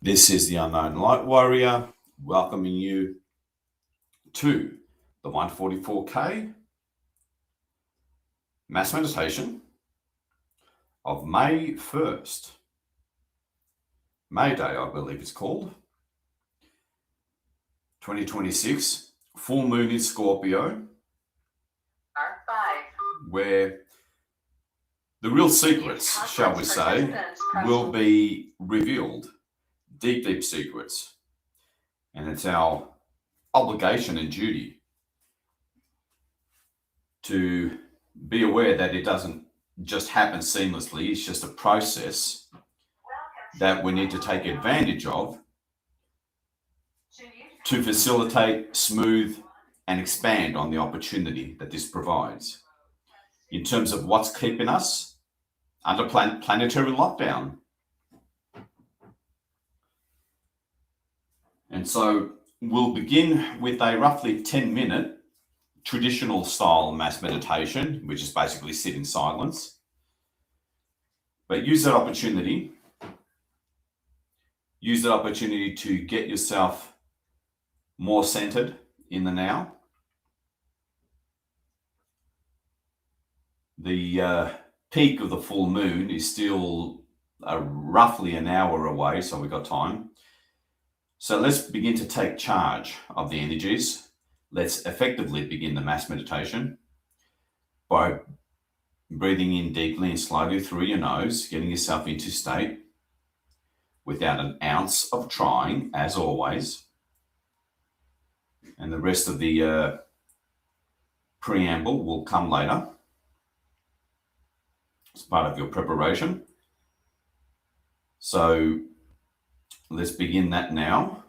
This is the Unknown Light Warrior, welcoming you to the 144K Mass Meditation of May 1st. May Day, I believe it's called. 2026, full moon in Scorpio, where the real secrets, shall we say, will be revealed. Deep secrets. And it's our obligation and duty to be aware that it doesn't just happen seamlessly. It's just a process that we need to take advantage of to facilitate, smooth, and expand on the opportunity that this provides. In terms of what's keeping us under planetary lockdown. And so we'll begin with a roughly 10-minute traditional style mass meditation, which is basically sit in silence. But use that opportunity to get yourself more centered in the now. The peak of the full moon is still roughly an hour away, so we've got time. So let's begin to take charge of the energies. Let's effectively begin the mass meditation by breathing in deeply and slowly through your nose, getting yourself into state without an ounce of trying, as always. And the rest of the preamble will come later. It's part of your preparation. So let's begin that now.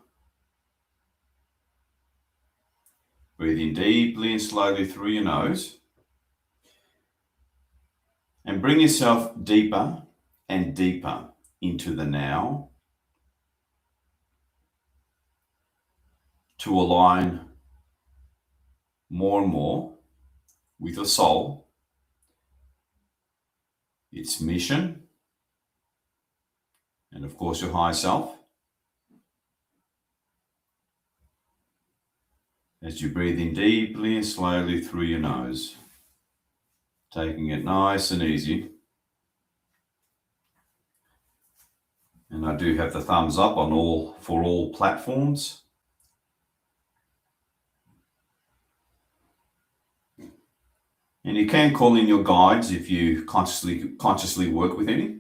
Breathe in deeply and slowly through your nose. And bring yourself deeper and deeper into the now to align more and more with your soul, its mission, and of course your higher self. As you breathe in deeply and slowly through your nose, taking it nice and easy. And I do have the thumbs up on all platforms. And you can call in your guides if you consciously work with any.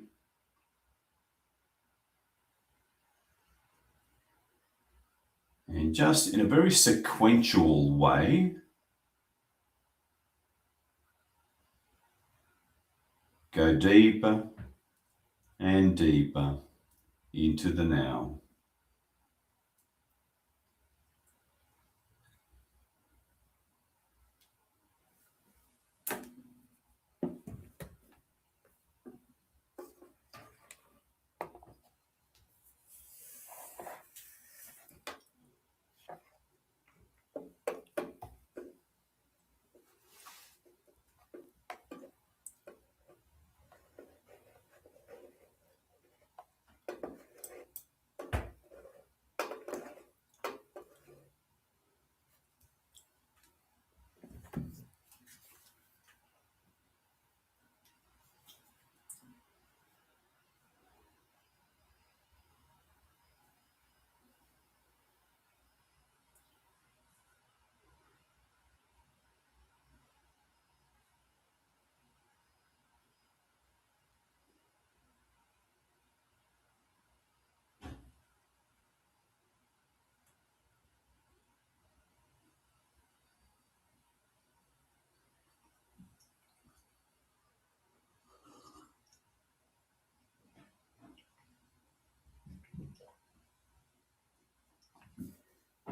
And just in a very sequential way, go deeper and deeper into the now.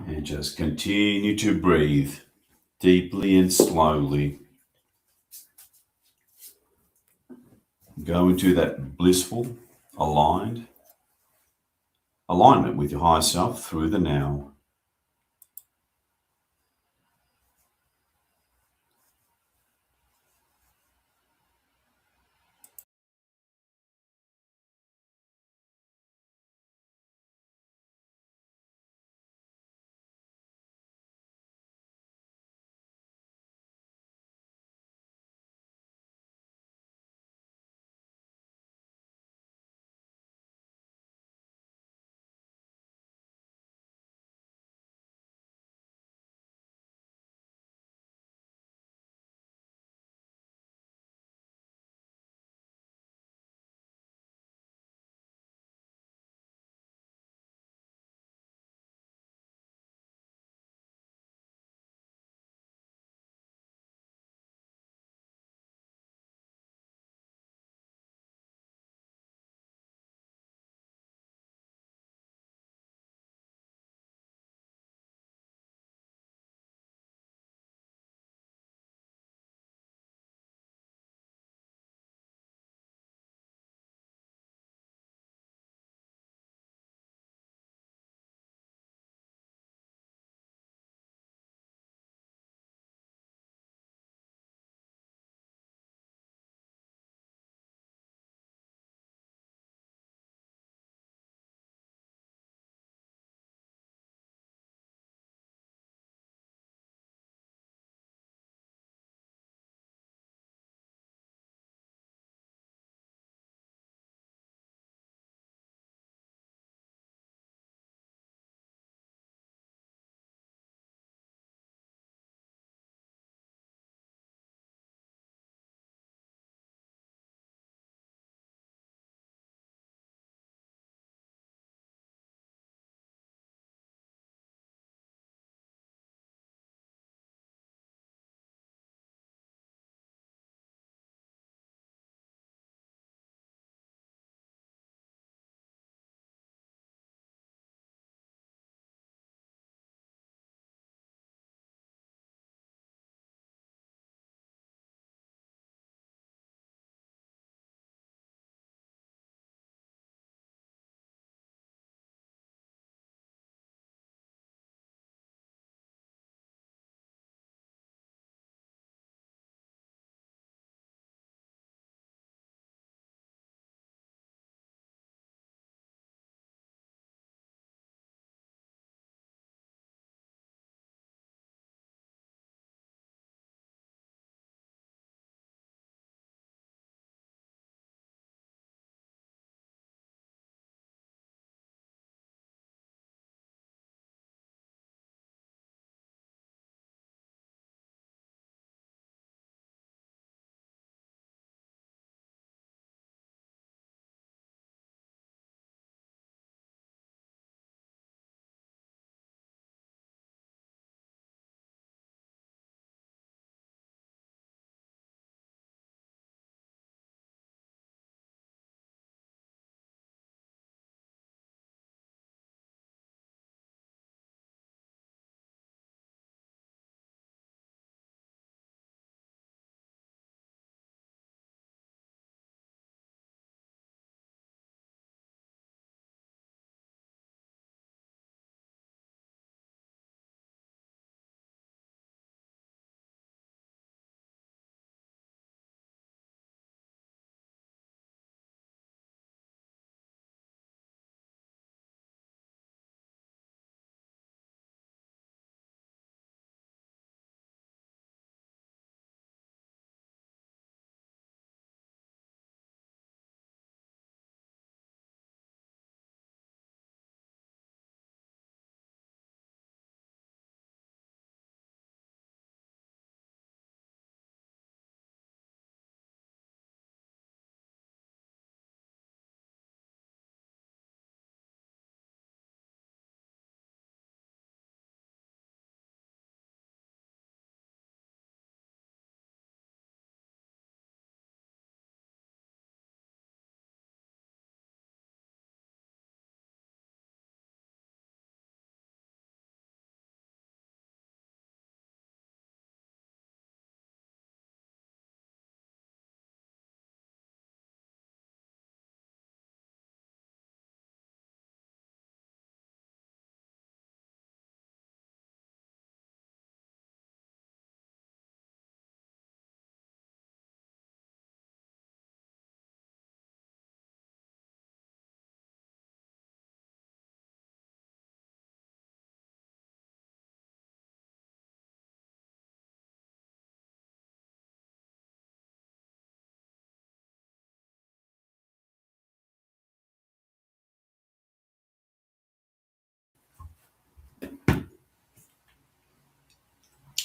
And just continue to breathe deeply and slowly. Go into that blissful, alignment with your higher self through the now.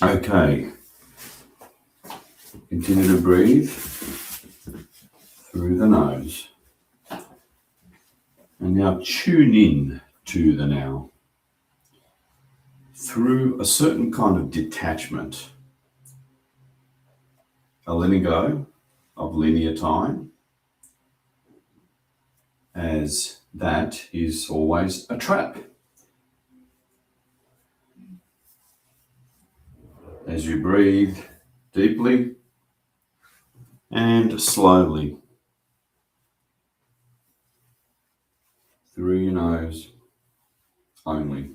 Okay, continue to breathe through the nose. And now tune in to the now through a certain kind of detachment, a letting go of linear time, as that is always a trap. As you breathe deeply and slowly through your nose only.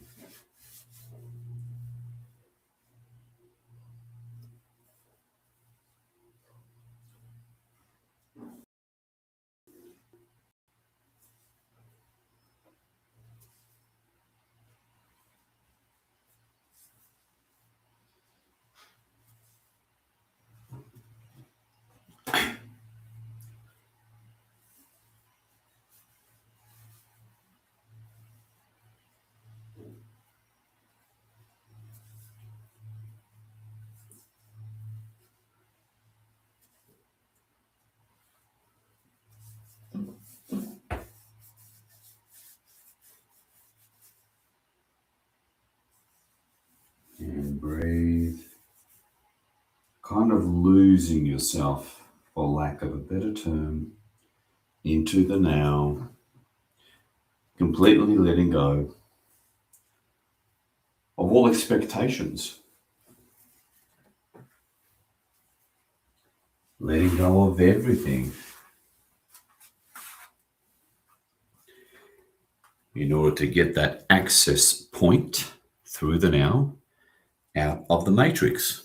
And breathe, kind of losing yourself, for lack of a better term, into the now, completely letting go of all expectations, letting go of everything in order to get that access point through the now out of the matrix.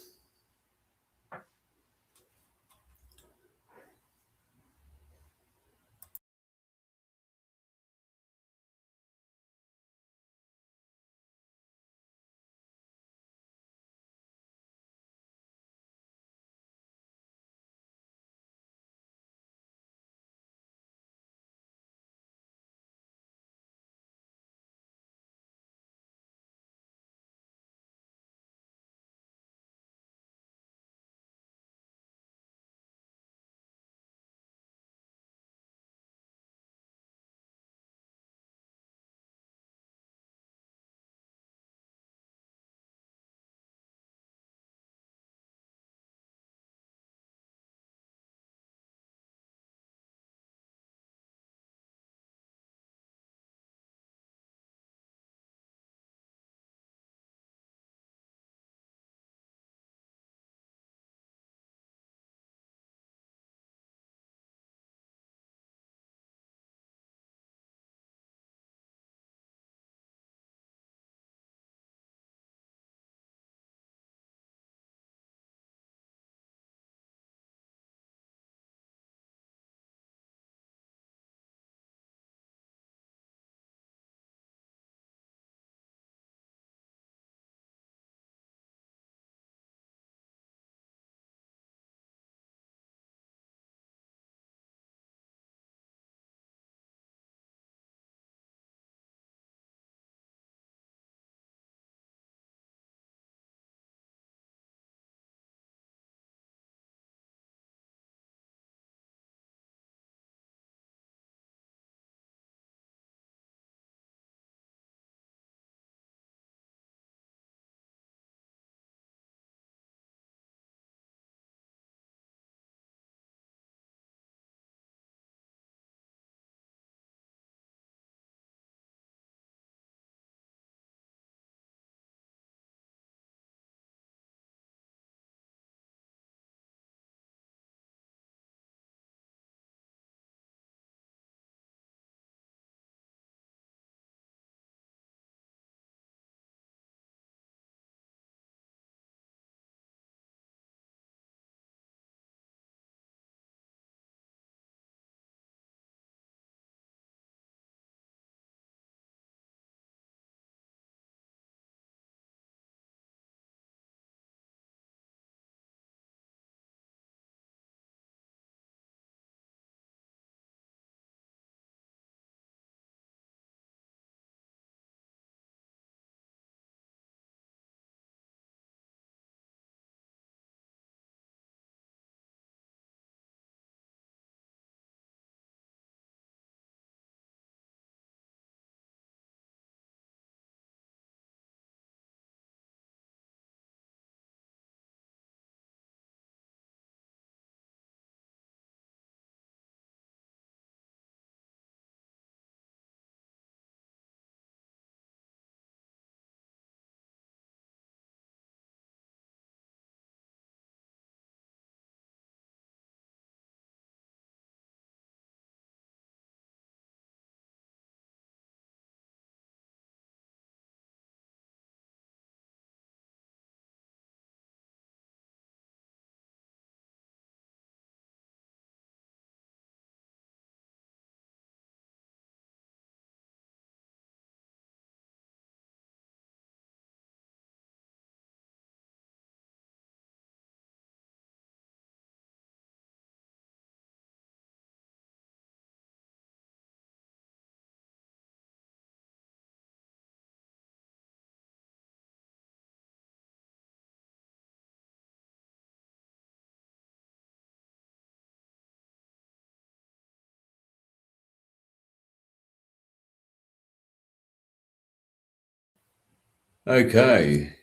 Okay,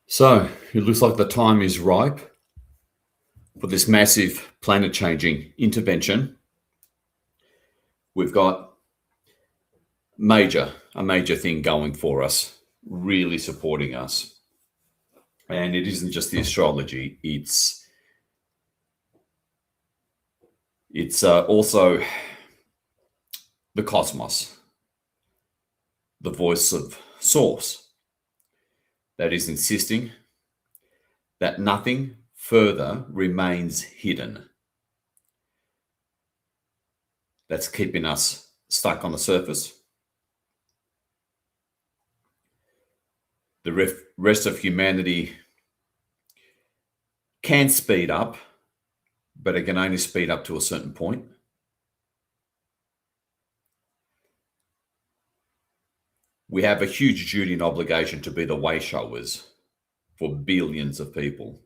so it looks like the time is ripe for this massive planet-changing intervention. We've got a major thing going for us, really supporting us. And it isn't just the astrology, it's also the cosmos, the voice of source that is insisting that nothing further remains hidden. That's keeping us stuck on the surface. The rest of humanity can speed up, but it can only speed up to a certain point. We have a huge duty and obligation to be the way showers for billions of people.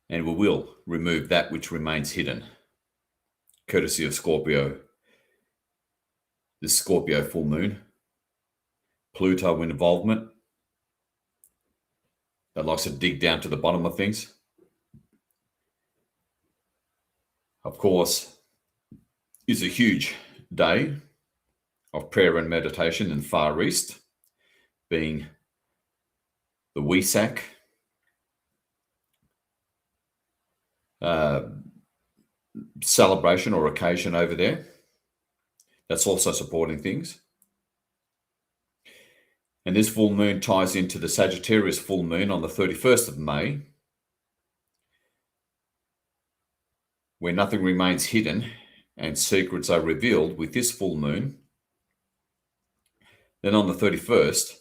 And we will remove that which remains hidden, courtesy of Scorpio, this Scorpio full moon, Pluto involvement that likes to dig down to the bottom of things. Of course, it's a huge day of prayer and meditation in Far East, being the Wesak celebration or occasion over there. That's also supporting things. And this full moon ties into the Sagittarius full moon on the 31st of May, where nothing remains hidden and secrets are revealed with this full moon. Then on the 31st,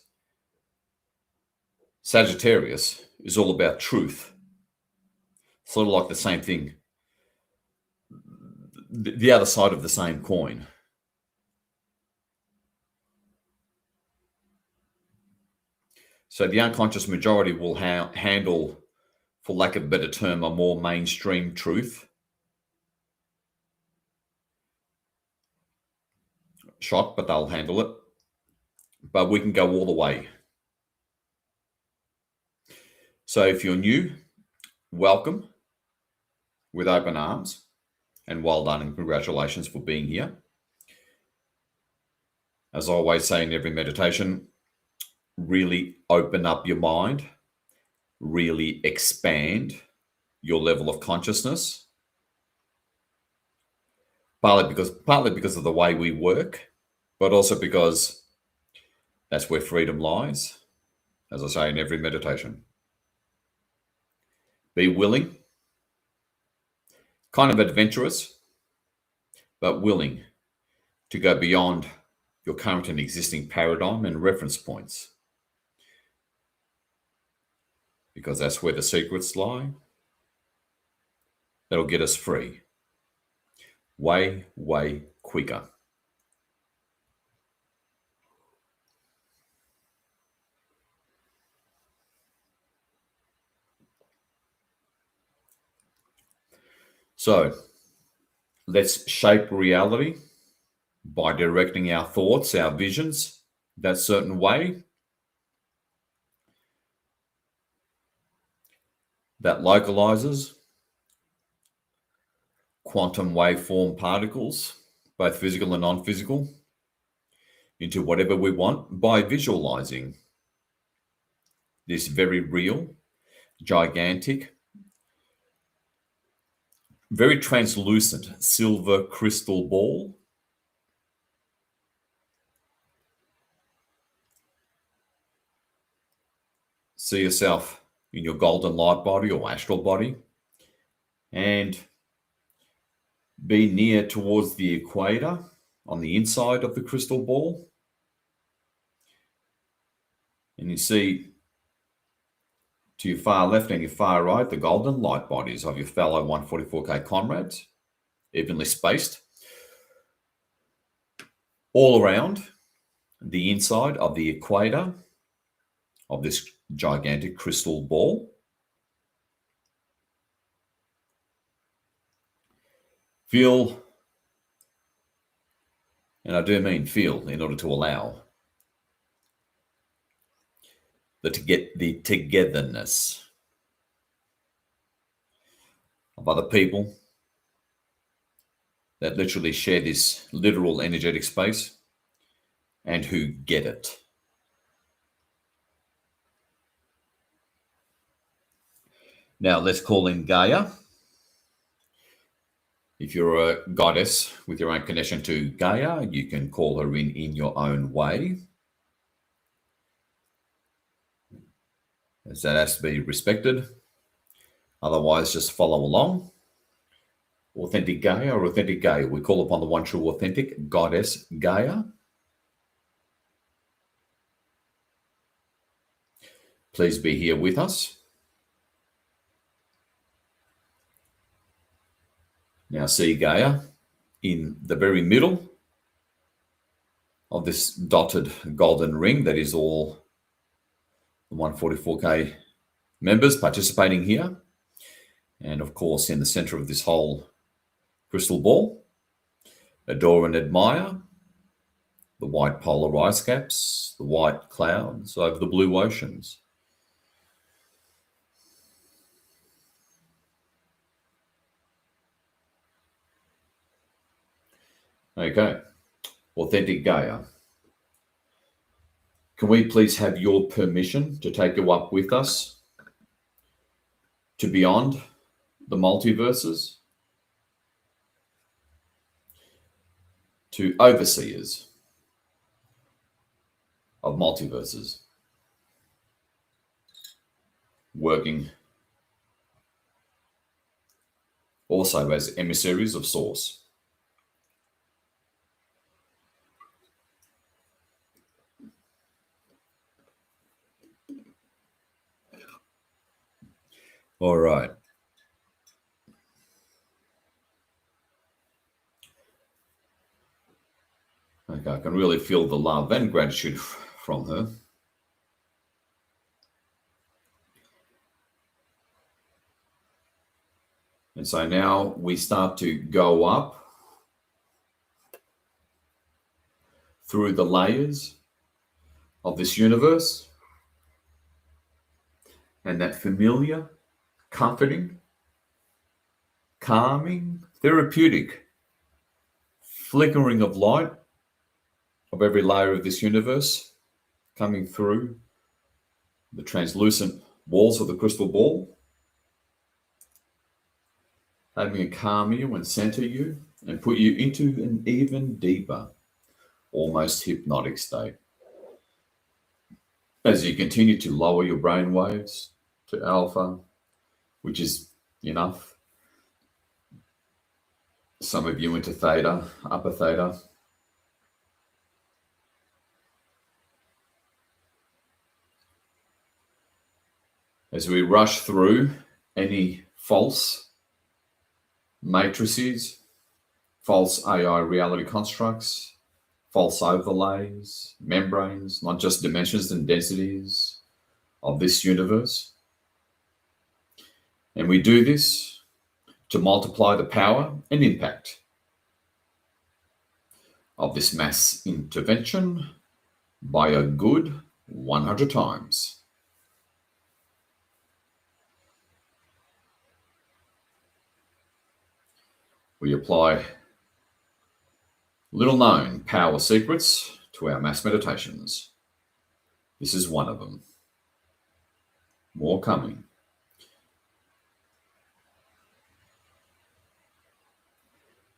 Sagittarius is all about truth. Sort of like the same thing, the other side of the same coin. So the unconscious majority will handle, for lack of a better term, a more mainstream truth. Shock, but they'll handle it. But we can go all the way. So if you're new, welcome with open arms, and well done and congratulations for being here. As I always say in every meditation, really open up your mind, really expand your level of consciousness, partly because of the way we work, but also because that's where freedom lies, as I say in every meditation. Be willing, kind of adventurous, but willing to go beyond your current and existing paradigm and reference points, because that's where the secrets lie. That'll get us free way, way quicker. So let's shape reality by directing our thoughts, our visions, that certain way that localizes quantum waveform particles, both physical and non-physical, into whatever we want by visualizing this very real, gigantic, very translucent silver crystal ball. See yourself in your golden light body or astral body and be near towards the equator on the inside of the crystal ball. And you see to your far left and your far right the golden light bodies of your fellow 144K comrades, evenly spaced, all around the inside of the equator of this gigantic crystal ball. Feel And I do mean feel, in order to allow the togetherness of other people that literally share this literal energetic space and who get it. Now let's call in Gaia. If you're a goddess with your own connection to Gaia, you can call her in your own way, as that has to be respected. Otherwise, just follow along. Authentic Gaia or authentic Gaia. We call upon the one true authentic goddess Gaia. Please be here with us. Now see Gaia in the very middle of this dotted golden ring that is all the 144K members participating here. And of course, in the center of this whole crystal ball, adore and admire the white polar ice caps, the white clouds over the blue oceans. Okay, authentic Gaia. Can we please have your permission to take you up with us to beyond the multiverses, to overseers of multiverses, working also as emissaries of Source? All right. Okay, I can really feel the love and gratitude from her. And so now we start to go up through the layers of this universe, and that familiar, comforting, calming, therapeutic flickering of light of every layer of this universe coming through the translucent walls of the crystal ball, having to calm you and center you and put you into an even deeper, almost hypnotic state. As you continue to lower your brain waves to alpha, which is enough. Some of you into theta, upper theta. As we rush through any false matrices, false AI reality constructs, false overlays, membranes, not just dimensions and densities of this universe. And we do this to multiply the power and impact of this mass intervention by a good 100 times. We apply little known power secrets to our mass meditations. This is one of them. More coming.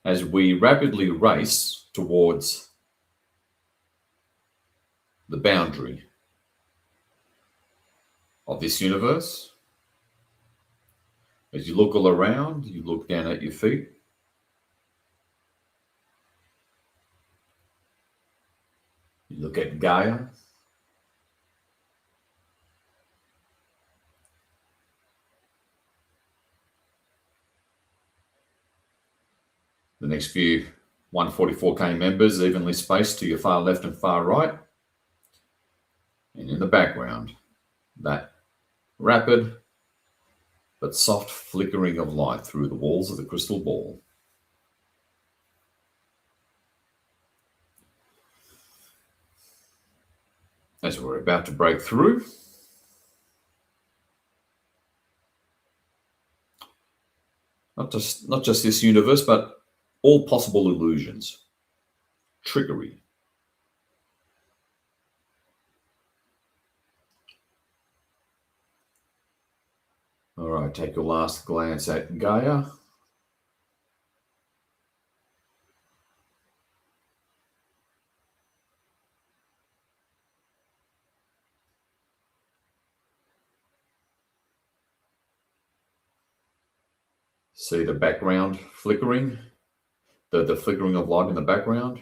As we rapidly race towards the boundary of this universe, as you look all around, you look down at your feet, you look at Gaia, the next few 144K members evenly spaced to your far left and far right. And in the background, that rapid but soft flickering of light through the walls of the crystal ball. as we're about to break through. Not just this universe, but all possible illusions, trickery. All right, take your last glance at Gaia. See the background flickering, the flickering of light in the background.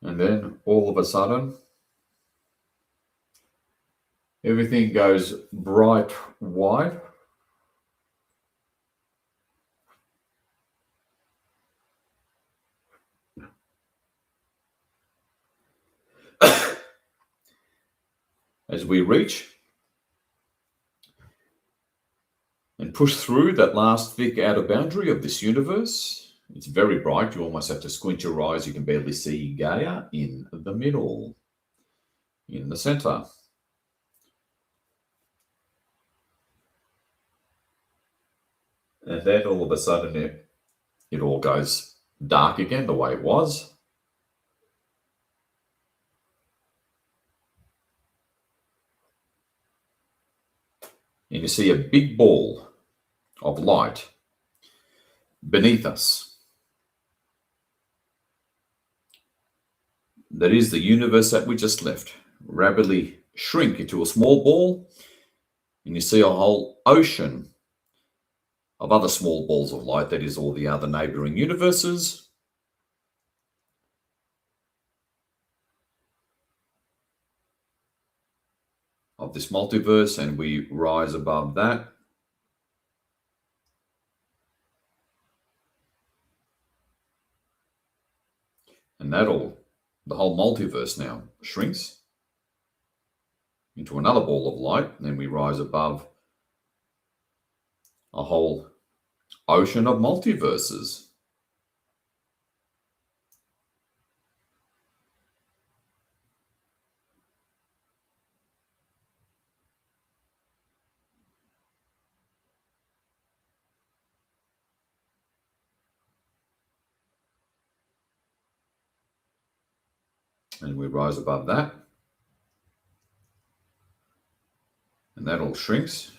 And then all of a sudden, everything goes bright white. As we reach and push through that last thick outer boundary of this universe. It's very bright. You almost have to squint your eyes. You can barely see Gaia in the middle, in the center. And then all of a sudden it all goes dark again the way it was. And you see a big ball of light beneath us. That is the universe that we just left, rapidly shrink into a small ball, and you see a whole ocean of other small balls of light, that is all the other neighboring universes. Of this multiverse, and we rise above that. And the whole multiverse now shrinks into another ball of light, and then we rise above a whole ocean of multiverses. And we rise above that. And that all shrinks.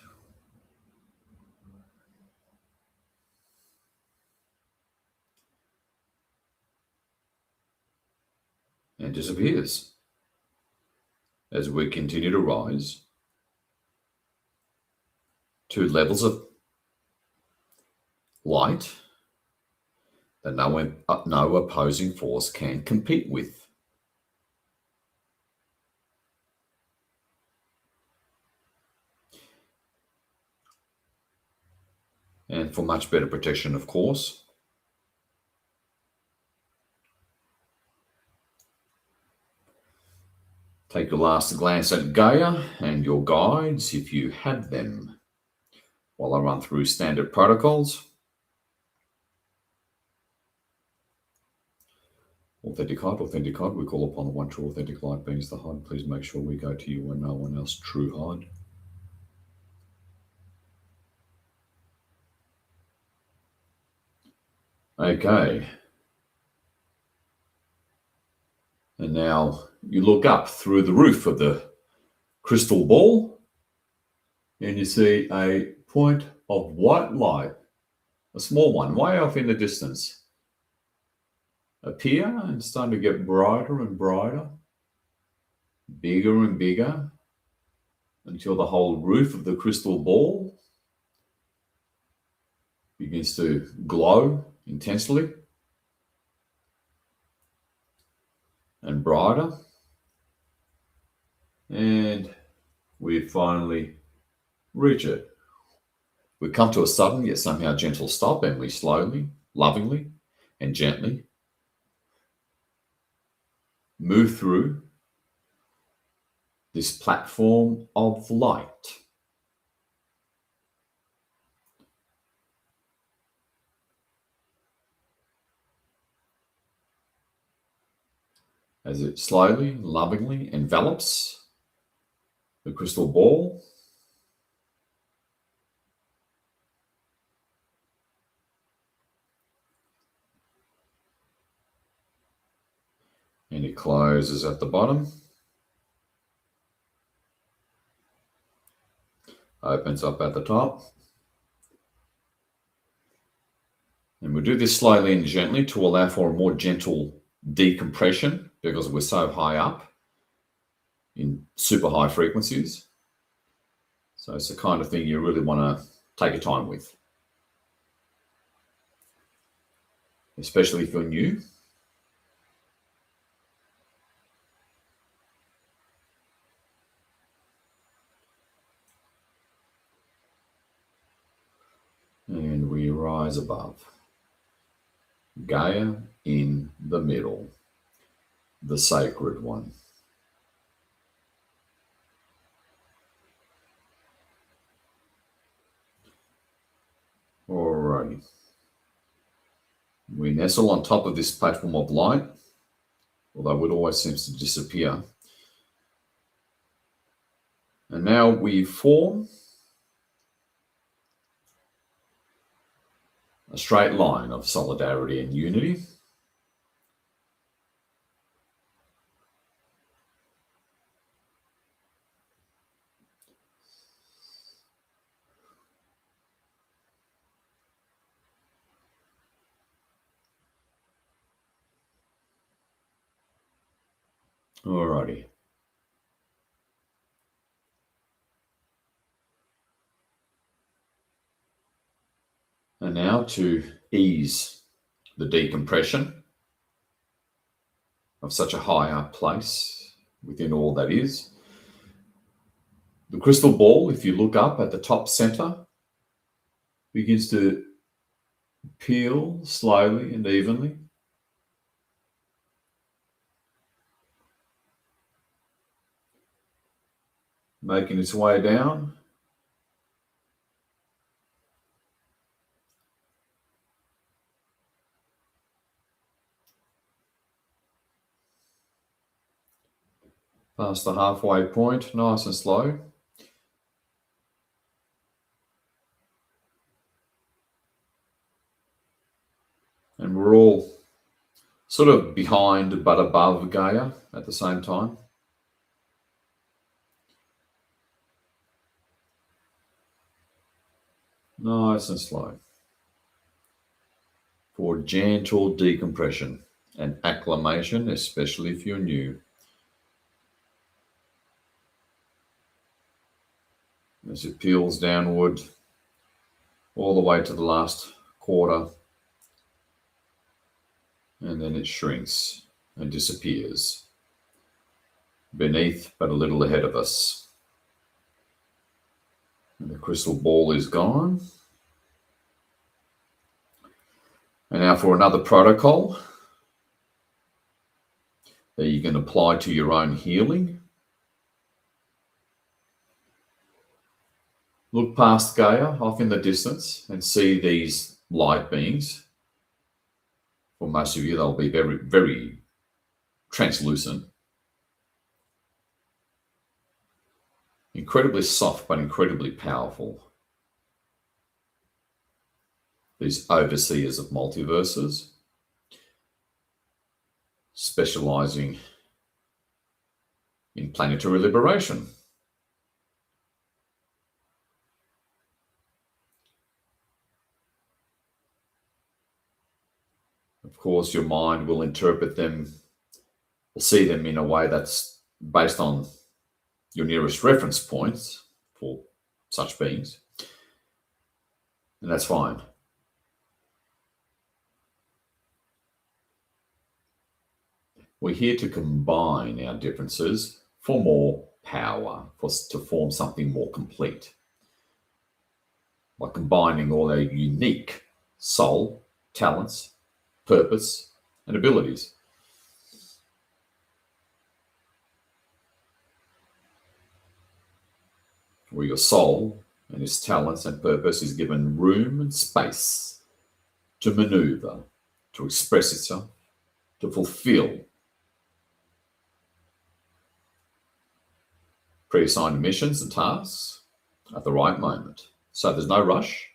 And disappears as we continue to rise to levels of light that no opposing force can compete with. And for much better protection, of course, take a last glance at Gaia and your guides, if you have them, while I run through standard protocols. Authentic hide, we call upon the one true authentic light beings, the hide. Please make sure we go to you when no one else true hide. Okay. And now you look up through the roof of the crystal ball and you see a point of white light, a small one, way off in the distance, appear and starting to get brighter and brighter, bigger and bigger, until the whole roof of the crystal ball begins to glow intensely and brighter. And we finally reach it. We come to a sudden yet somehow gentle stop, and we slowly, lovingly, and gently move through this platform of light. as it slowly, lovingly envelops the crystal ball. And it closes at the bottom. Opens up at the top. And we'll do this slowly and gently to allow for a more gentle decompression because we're so high up in super high frequencies. So it's the kind of thing you really want to take your time with, especially if you're new. And we rise above. Gaia in the middle, the sacred one. Alrighty. We nestle on top of this platform of light, although it always seems to disappear. And now we form a straight line of solidarity and unity. Alrighty. And now to ease the decompression of such a high up place within all that is. The crystal ball, if you look up at the top center, begins to peel slowly and evenly. Making its way down. Past the halfway point, nice and slow. And we're all sort of behind but above Gaia at the same time. Nice and slow. For gentle decompression and acclimation, especially if you're new. As it peels downward all the way to the last quarter, and then it shrinks and disappears beneath but a little ahead of us. And the crystal ball is gone. And now for another protocol that you can apply to your own healing. Look past Gaia off in the distance and see these light beings. For most of you, they'll be very, very translucent. Incredibly soft, but incredibly powerful. These overseers of multiverses, specializing in planetary liberation. Of course, your mind will interpret them, will see them in a way that's based on your nearest reference points for such beings. And that's fine. We're here to combine our differences for more power, to form something more complete. By combining all our unique soul, talents, purpose, and abilities. Where your soul and its talents and purpose is given room and space to maneuver, to express itself, to fulfill pre-assigned missions and tasks at the right moment. So there's no rush.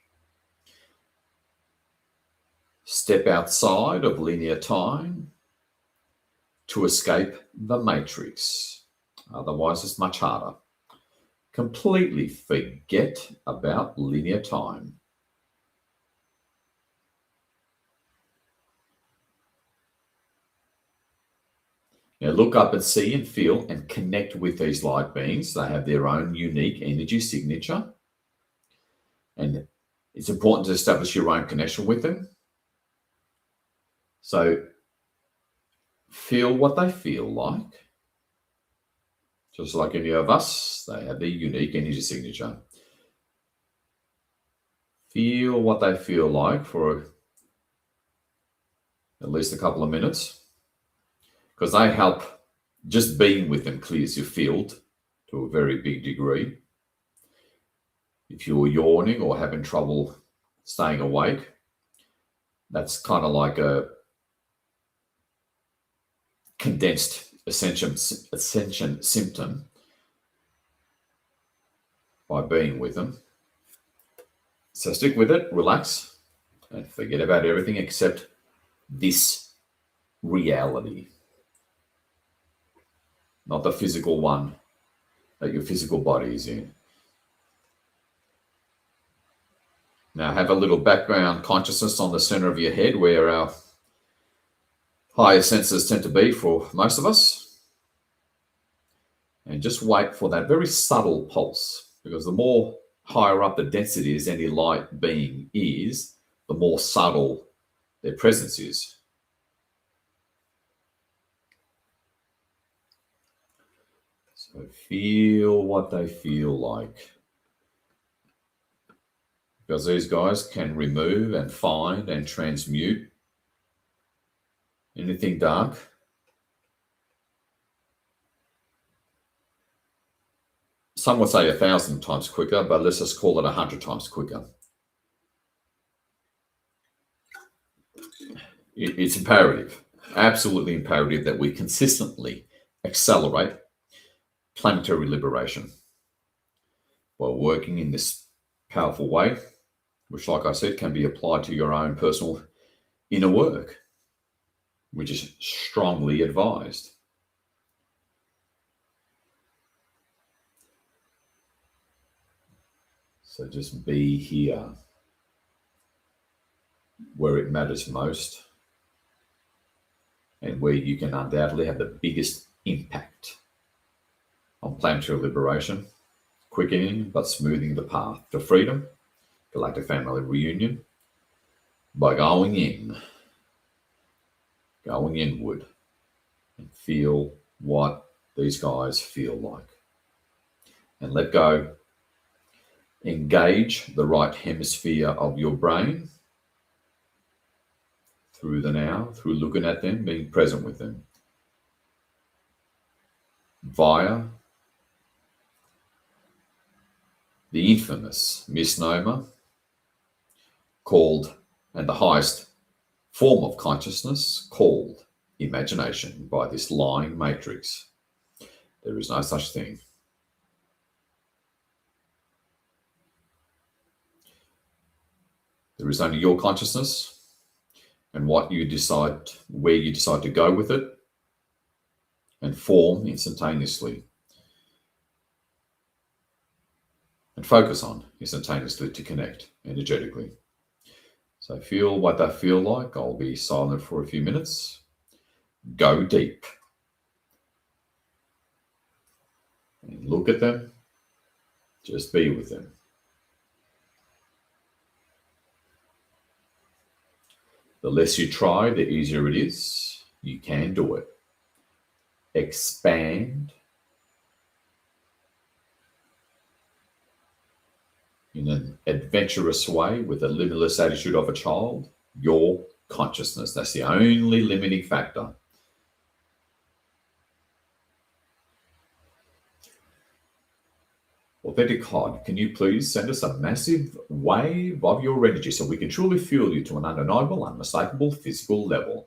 Step outside of linear time to escape the matrix. Otherwise, it's much harder. Completely forget about linear time. Now look up and see and feel and connect with these light beings. They have their own unique energy signature. And it's important to establish your own connection with them. So feel what they feel like. Just like any of us, they have their unique energy signature. Feel what they feel like for at least a couple of minutes, because they help. Just being with them clears your field to a very big degree. If you're yawning or having trouble staying awake, that's kind of like a condensed ascension symptom by being with them. So stick with it, relax, and forget about everything except this reality. Not the physical one that your physical body is in. Now have a little background consciousness on the center of your head where our higher senses tend to be for most of us. And just wait for that very subtle pulse, because the more higher up the density is any light being is, the more subtle their presence is. So feel what they feel like. Because these guys can remove and find and transmute anything dark. Some would say 1,000 times quicker, but let's just call it 100 times quicker. It's imperative, absolutely imperative, that we consistently accelerate planetary liberation while working in this powerful way, which, like I said, can be applied to your own personal inner work, which is strongly advised. So just be here where it matters most and where you can undoubtedly have the biggest impact on planetary liberation, quickening but smoothing the path to freedom, galactic family reunion, by going inward and feel what these guys feel like. And let go. Engage the right hemisphere of your brain through the now, through looking at them, being present with them, via the infamous misnomer called, and the highest form of consciousness called, imagination, by this lying matrix. There is no such thing. There is only your consciousness and what you decide, where you decide to go with it, and form instantaneously. And focus on instantaneously to connect energetically. So feel what they feel like. I'll be silent for a few minutes. Go deep. And look at them. Just be with them. The less you try, the easier it is. You can do it. Expand in an adventurous way with a limitless attitude of a child, your consciousness. That's the only limiting factor. Authentic God, can you please send us a massive wave of your energy so we can truly feel you to an undeniable, unmistakable physical level?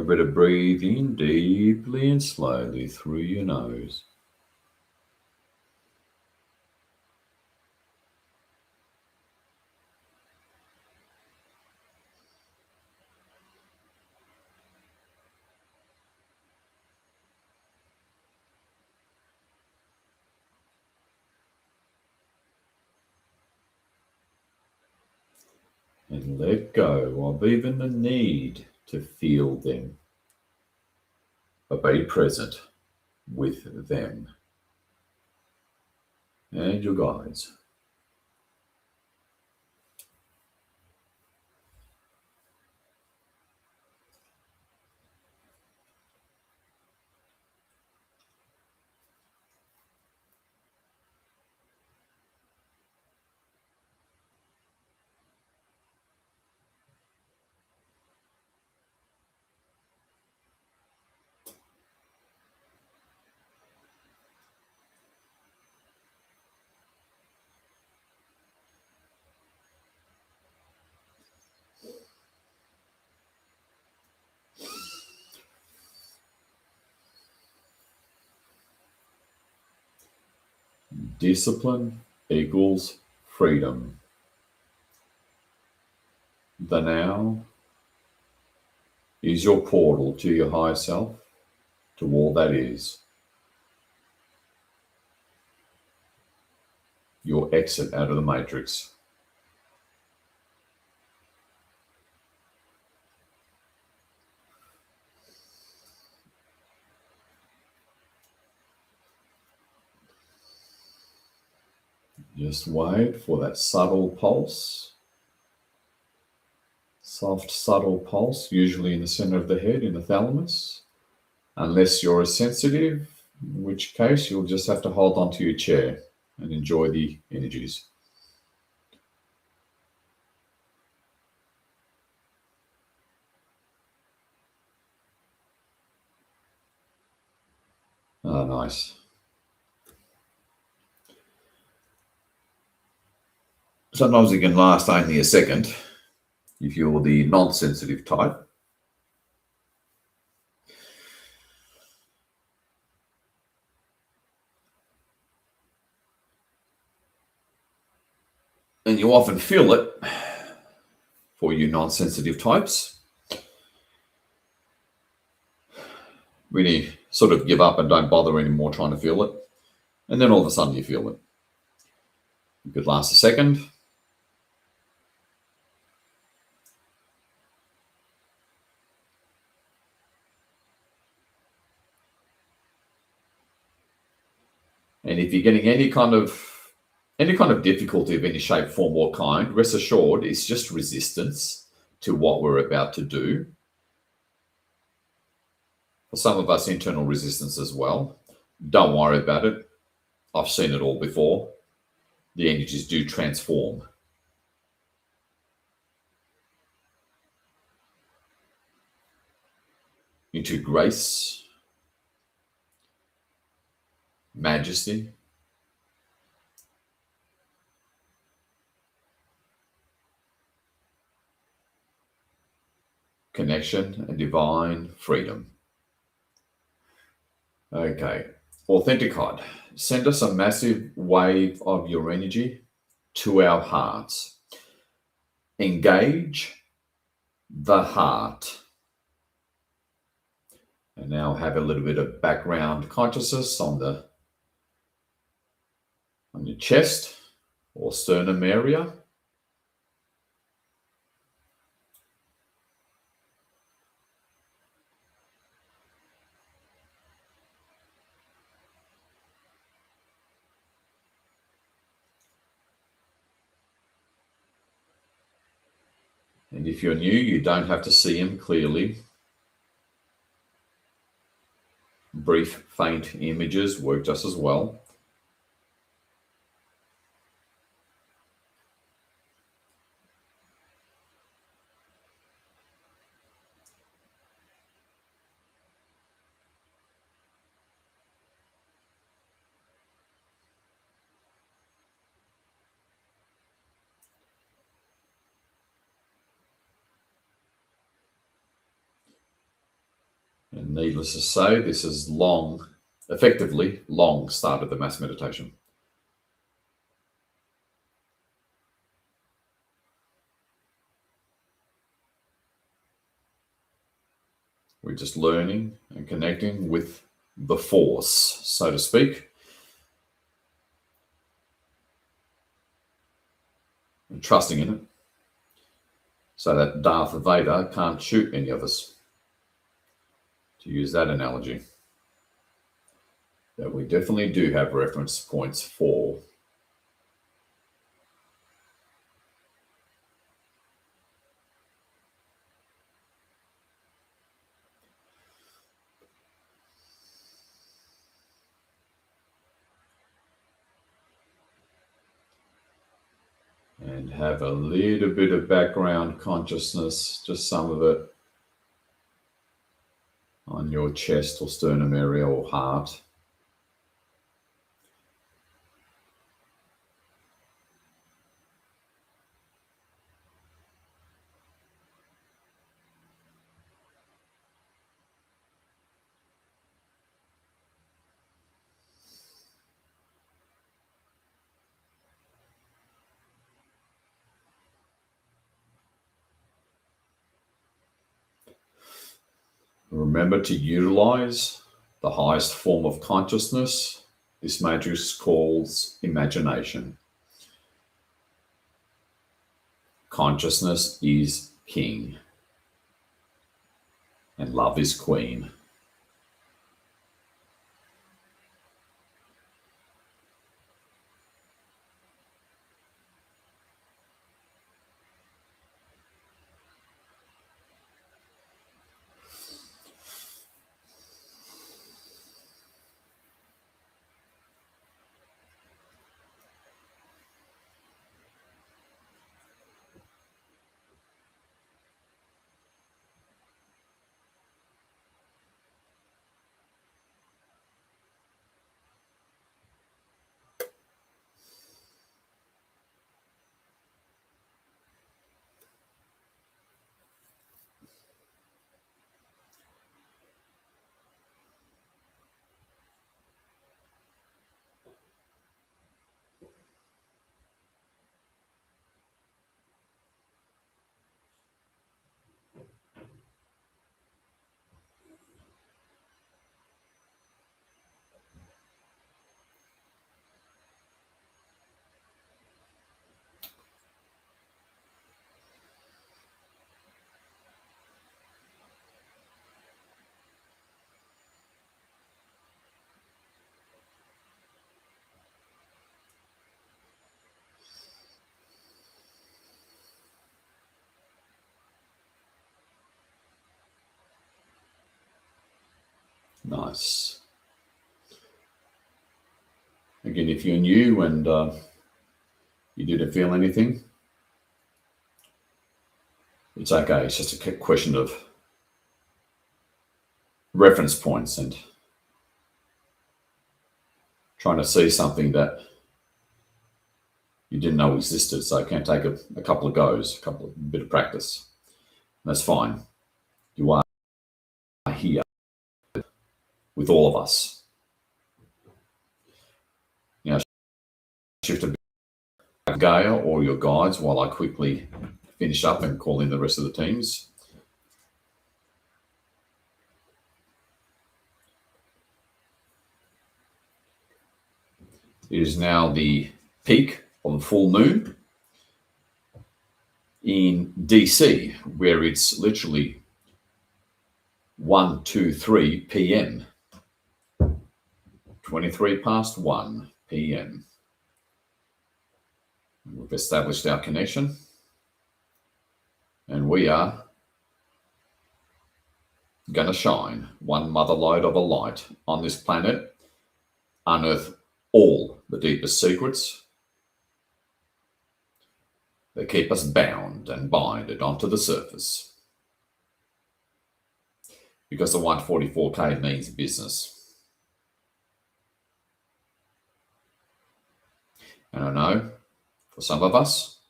Remember to breathe in deeply and slowly through your nose. And let go of even the need to feel them, but be present with them and your guides. Discipline equals freedom. The now is your portal to your higher self, to all that is. Your exit out of the matrix. Just wait for that subtle pulse. Soft, subtle pulse, usually in the center of the head, in the thalamus. Unless you're sensitive, in which case you'll just have to hold onto your chair and enjoy the energies. Oh, nice. Sometimes it can last only a second if you're the non-sensitive type. And you often feel it for you non-sensitive types. When you sort of give up and don't bother anymore trying to feel it, and then all of a sudden you feel it. It could last a second. And if you're getting any kind of difficulty of any shape, form, or kind, rest assured it's just resistance to what we're about to do. For some of us, internal resistance as well. Don't worry about it. I've seen it all before. The energies do transform. Into grace, majesty, connection, and divine freedom. Okay, authentic heart. Send us a massive wave of your energy to our hearts. Engage the heart. And now have a little bit of background consciousness on your chest or sternum area. And if you're new, you don't have to see them clearly. Brief, faint images work just as well. needless to say, this has effectively long started the mass meditation. We're just learning and connecting with the force, so to speak, and trusting in it, so that Darth Vader can't shoot any of us, to use that analogy. That we definitely do have reference points for. And have a little bit of background consciousness, just some of it, on your chest or sternum area or heart. Remember to utilize the highest form of consciousness. This matrix calls imagination. Consciousness is king, and love is queen. Nice. Again, if you're new and you didn't feel anything, it's okay. It's just a question of reference points and trying to see something that you didn't know existed. So it can take a couple of goes, a bit of practice. That's fine. You are here with all of us. Now, shift a bit to Gaia or your guides while I quickly finish up and call in the rest of the teams. It is now the peak of the full moon in DC, where it's literally 1:23 p.m. 23 past 1 p.m. We've established our connection, and we are going to shine one mother lode of a light on this planet, unearth all the deepest secrets that keep us bound and binded onto the surface. Because the 144K means business. And I know for some of us,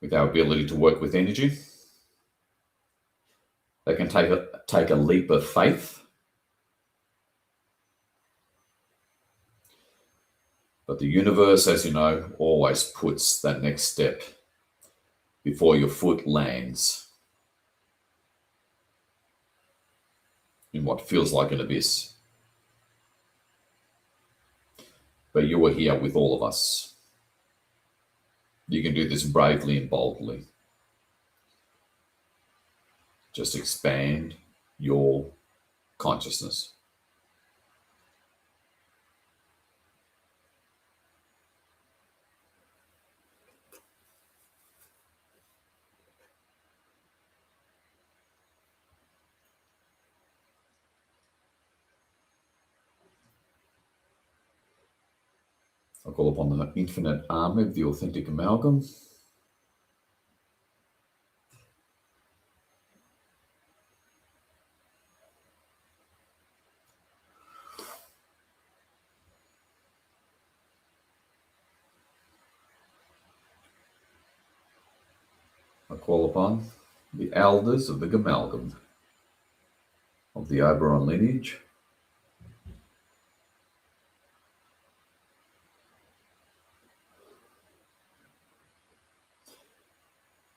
with our ability to work with energy, to take a leap of faith. But the universe, as you know, always puts that next step before your foot lands in what feels like an abyss. But you are here with all of us. You can do this bravely and boldly. Just expand your consciousness. I call upon the infinite army of the authentic amalgam. I call upon the elders of the Gamalgam, of the Oberon lineage.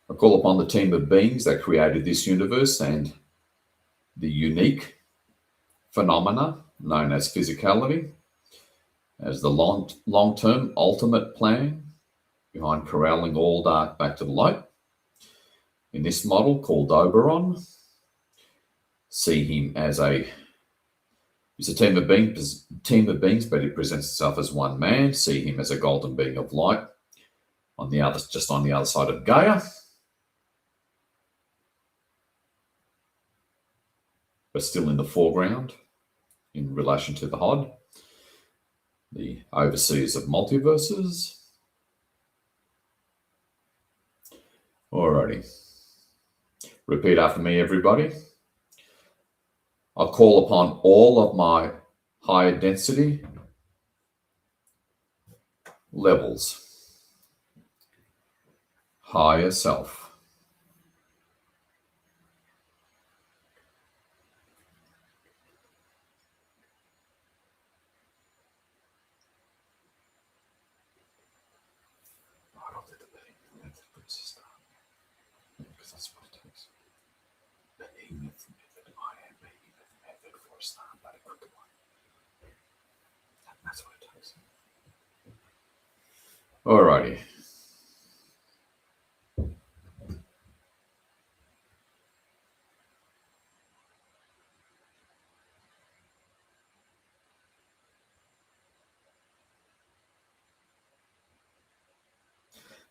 I call upon the team of beings that created this universe and the unique phenomena known as physicality as the long-term ultimate plan behind corralling all dark back to the light. In this model called Oberon, see him as it's a team of beings, but it presents itself as one man. See him as a golden being of light on the other side of Gaia. But still in the foreground in relation to the HOD, the overseers of multiverses. Alrighty. Repeat after me, everybody. I call upon all of my higher density levels, higher self. Because that's what it takes. Behemoth method, I am behemoth method for a start, but a quicker one. That's what it takes. Alrighty.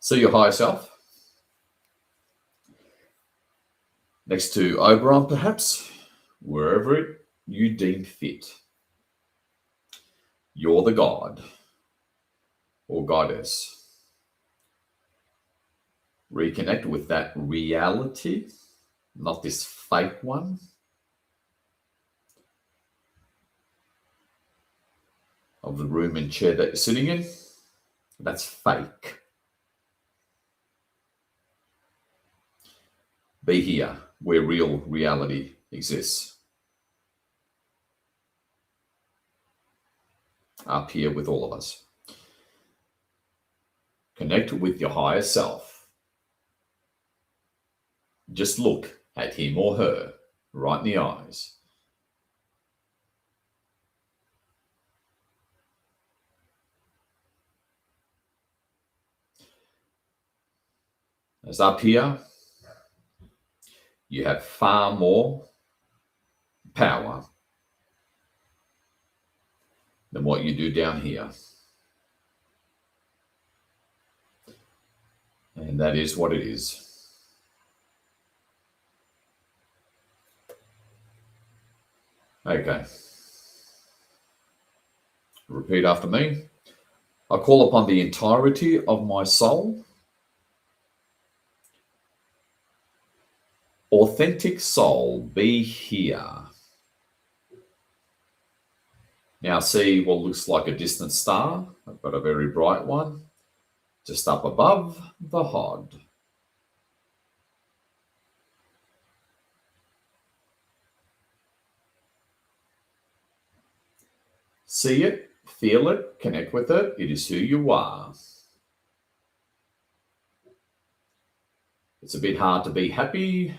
See your higher self. Next to Oberon, perhaps, wherever you deem fit. You're the god or goddess. Reconnect with that reality, not this fake one. Of the room and chair that you're sitting in. That's fake. Be here where real reality exists. Up here with all of us. Connect with your higher self. Just look at him or her right in the eyes. As up here, you have far more power than what you do down here. And that is what it is. Okay. Repeat after me. I call upon the entirety of my soul. Authentic soul, be here. Now see what looks like a distant star. I've got a very bright one just up above the HOD. See it, feel it, connect with it. It is who you are. It's a bit hard to be happy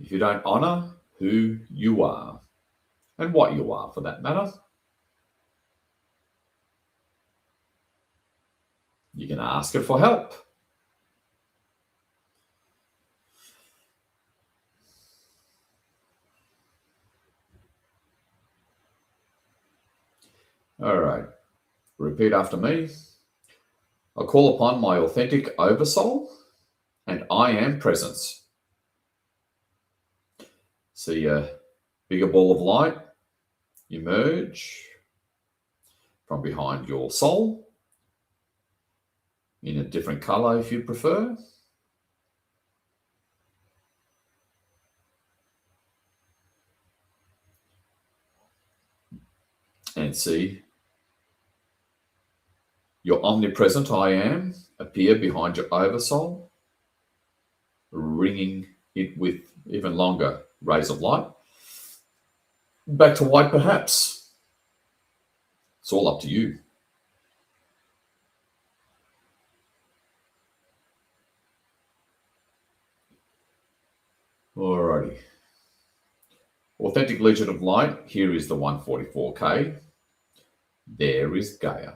if you don't honor who you are and what you are, for that matter. You can ask it for help. All right. Repeat after me. I call upon my authentic oversoul, and I am presence. See a bigger ball of light emerge from behind your soul in a different color if you prefer. And see your omnipresent I am appear behind your oversoul, ringing it with even longer rays of light. Back to white, perhaps. It's all up to you. Alrighty. Authentic Legion of Light, here is the 144K. There is Gaia.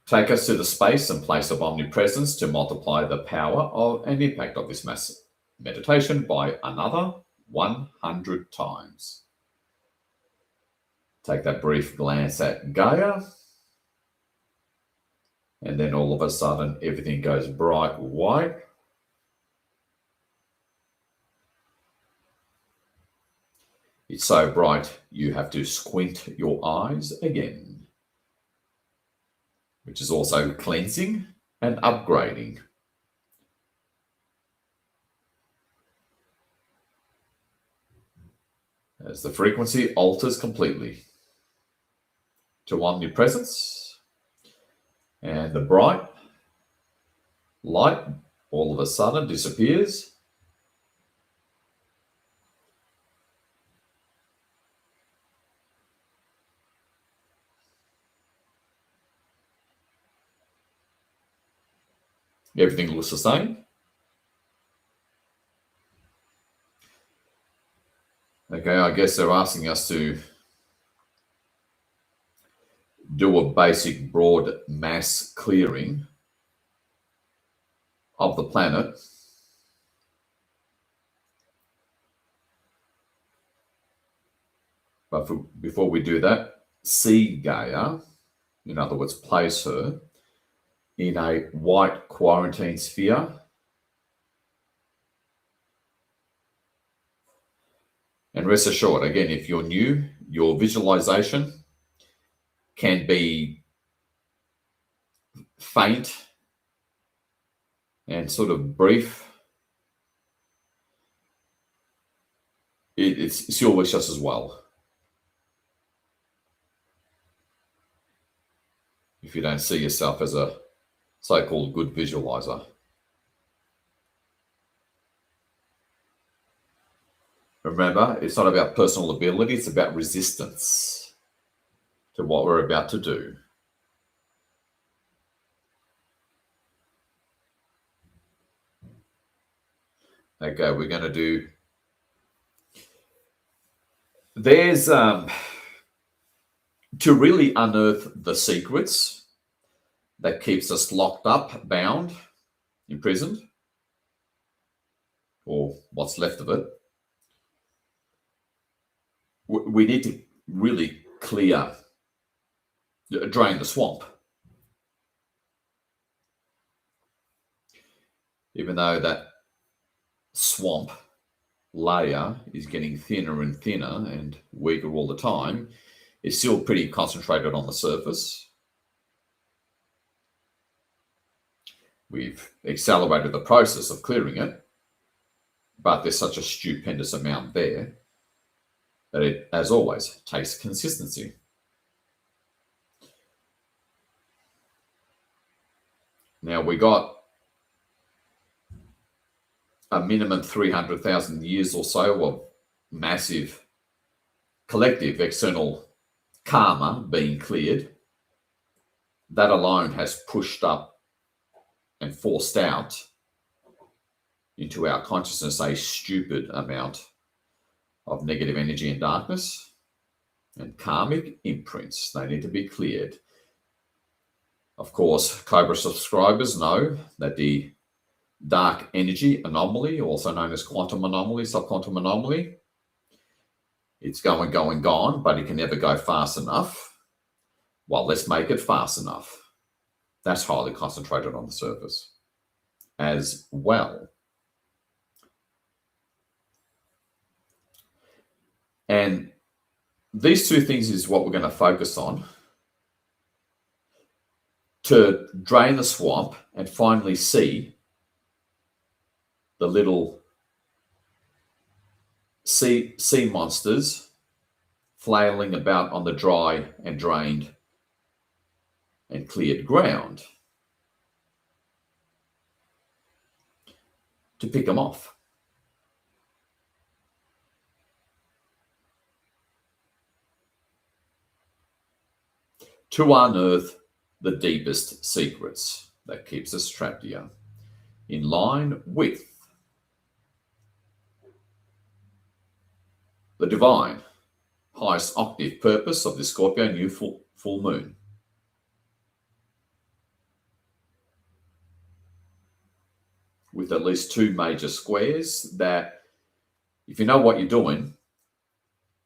Take us to the space and place of omnipresence to multiply the power of and impact of this mass meditation by another 100 times. Take that brief glance at Gaia, and then all of a sudden everything goes bright white. It's so bright you have to squint your eyes again, which is also cleansing and upgrading. As the frequency alters completely to omnipresence, and the bright light all of a sudden disappears. Everything looks the same. Okay, I guess they're asking us to do a basic broad mass clearing of the planet. But before we do that, see Gaia, in other words, place her in a white quarantine sphere. And rest assured, again, if you're new, your visualization can be faint and sort of brief. It's your wish just as well. If you don't see yourself as a so-called good visualizer. Remember, it's not about personal ability, it's about resistance to what we're about to do. Okay, we're going to do... There's... to really unearth the secrets that keeps us locked up, bound, imprisoned, or what's left of it, we need to really drain the swamp. Even though that swamp layer is getting thinner and thinner and weaker all the time, it's still pretty concentrated on the surface. We've accelerated the process of clearing it, but there's such a stupendous amount there that it, as always, takes consistency. Now we got a minimum 300,000 years or so of massive collective external karma being cleared, that alone has pushed up and forced out into our consciousness a stupid amount of negative energy and darkness and karmic imprints. They need to be cleared. Of course, Cobra subscribers know that the dark energy anomaly, also known as quantum anomaly, subquantum anomaly, it's going, gone, but it can never go fast enough. Well, let's make it fast enough. That's highly concentrated on the surface as well. And these two things is what we're going to focus on to drain the swamp and finally see the little sea monsters flailing about on the dry and drained and cleared ground, to pick them off. To unearth the deepest secrets that keeps us trapped here, in line with the divine highest octave purpose of the Scorpio new full moon. With at least two major squares that, if you know what you're doing,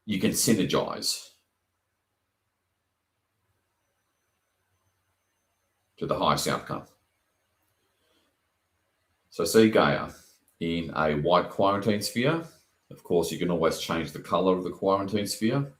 you can synergize to the highest outcome. So see Gaia in a white quarantine sphere. Of course, you can always change the color of the quarantine sphere.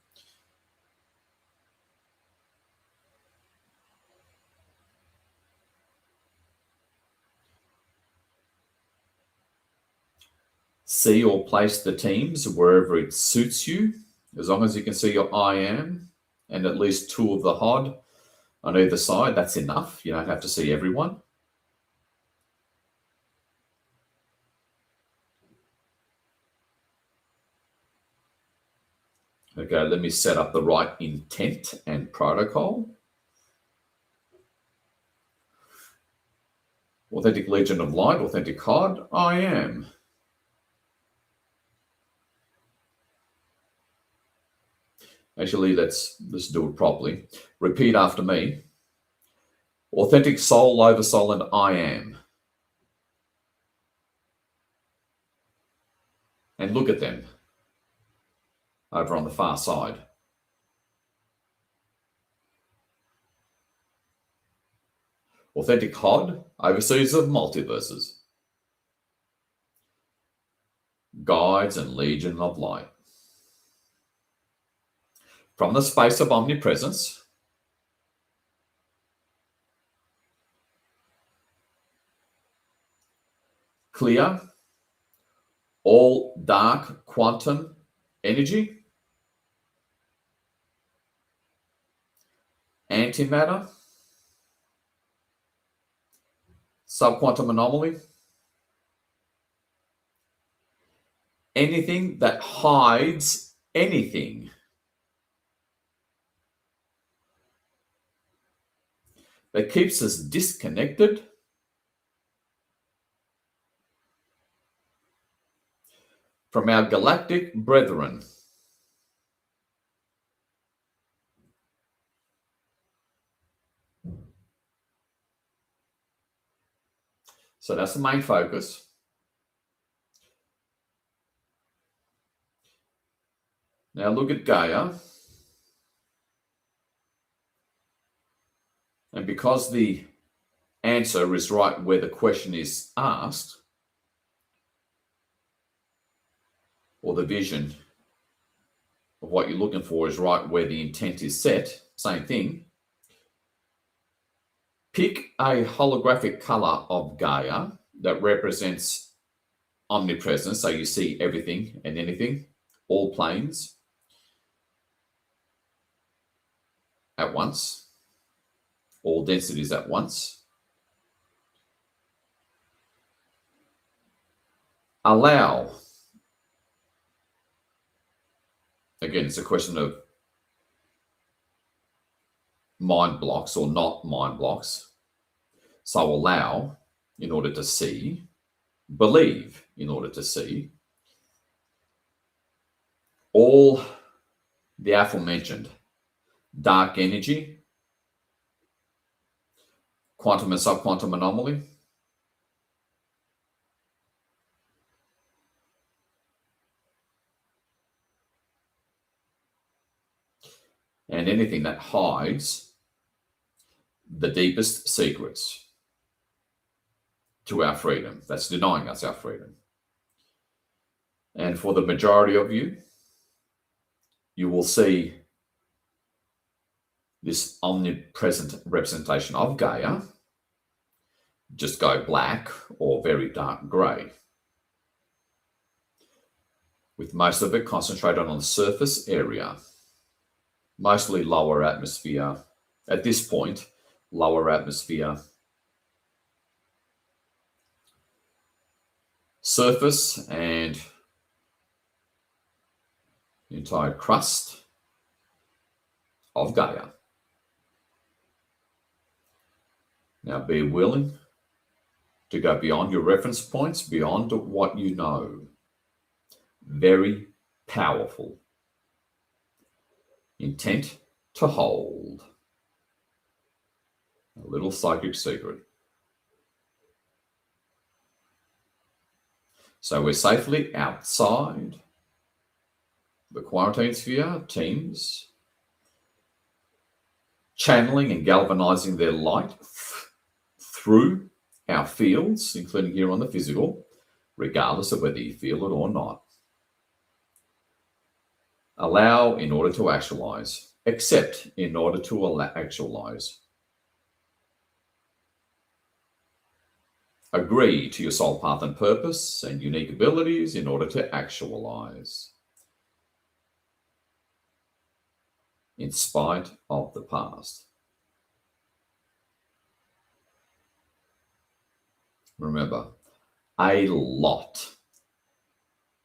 See or place the teams wherever it suits you, as long as you can see your I am and at least two of the HOD on either side. That's enough. You don't have to see everyone. Okay, let me set up the right intent and protocol. Authentic Legion of Light, authentic HOD, I am. Actually, let's do it properly. Repeat after me. Authentic soul, oversoul, and I am. And look at them over on the far side. Authentic HOD, overseers of multiverses. Guides and Legion of Light. From the space of omnipresence, clear all dark quantum energy, antimatter, subquantum anomaly, anything that hides anything. That keeps us disconnected from our galactic brethren. So that's the main focus. Now look at Gaia. And because the answer is right where the question is asked, or the vision of what you're looking for is right where the intent is set, same thing. Pick a holographic color of Gaia that represents omnipresence, so you see everything and anything, all planes at once, all densities at once. Allow. Again, it's a question of mind blocks or not mind blocks. So allow in order to see, believe in order to see, all the aforementioned dark energy, quantum and subquantum anomaly, and anything that hides the deepest secrets to our freedom, that's denying us our freedom. And for the majority of you, you will see this omnipresent representation of Gaia just go black or very dark grey, with most of it concentrated on the surface area, mostly lower atmosphere. At this point, lower atmosphere, surface, and the entire crust of Gaia. Now be willing to go beyond your reference points, beyond what you know. Very powerful. Intent to hold. A little psychic secret. So we're safely outside the quarantine sphere, teams channeling and galvanizing their light through our fields, including here on the physical, regardless of whether you feel it or not. Allow in order to actualize. Accept in order to actualize. Agree to your soul path and purpose and unique abilities in order to actualize. In spite of the past. Remember, a lot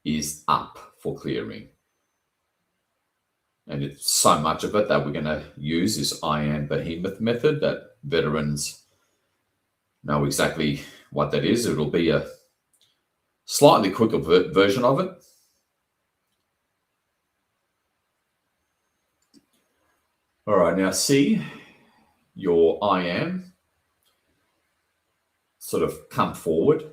is up for clearing. And it's so much of it that we're going to use this I am behemoth method that veterans know exactly what that is. It'll be a slightly quicker version of it. All right, now see your I am sort of come forward.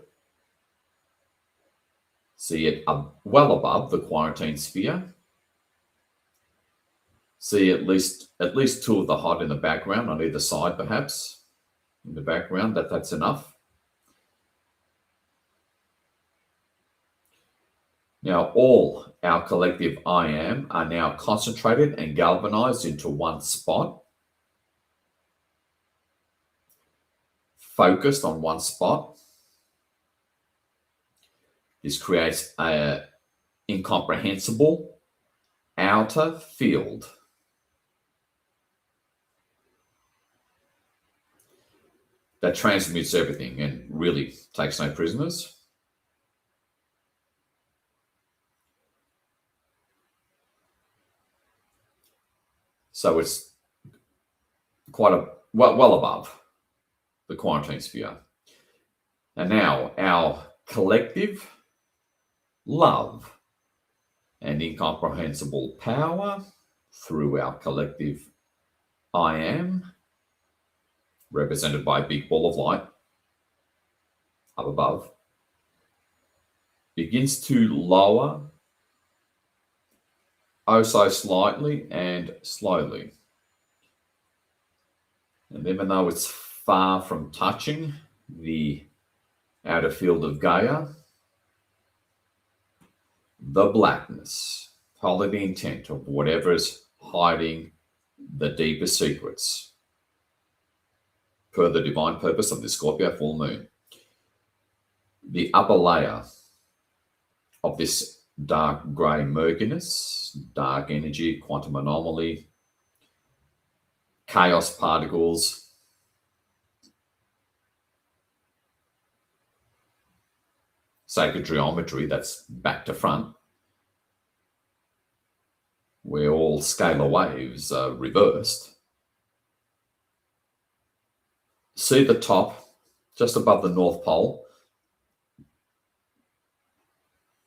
See it well above the quarantine sphere. See at least two of the hot in the background on either side, perhaps in the background. That's enough. Now all our collective I am are now concentrated and galvanized into one spot, focused on one spot. This creates an incomprehensible outer field that transmutes everything and really takes no prisoners. So it's quite well above the quarantine sphere. And now our collective love and incomprehensible power through our collective I am, represented by a big ball of light up above, begins to lower oh so slightly and slowly. And even though it's far from touching the outer field of Gaia, the blackness, holding the intent of whatever is hiding the deepest secrets, per the divine purpose of the Scorpio full moon. The upper layer of this dark grey murkiness, dark energy, quantum anomaly, chaos particles, sacred geometry that's back to front, where all scalar waves are reversed, see the top just above the North Pole,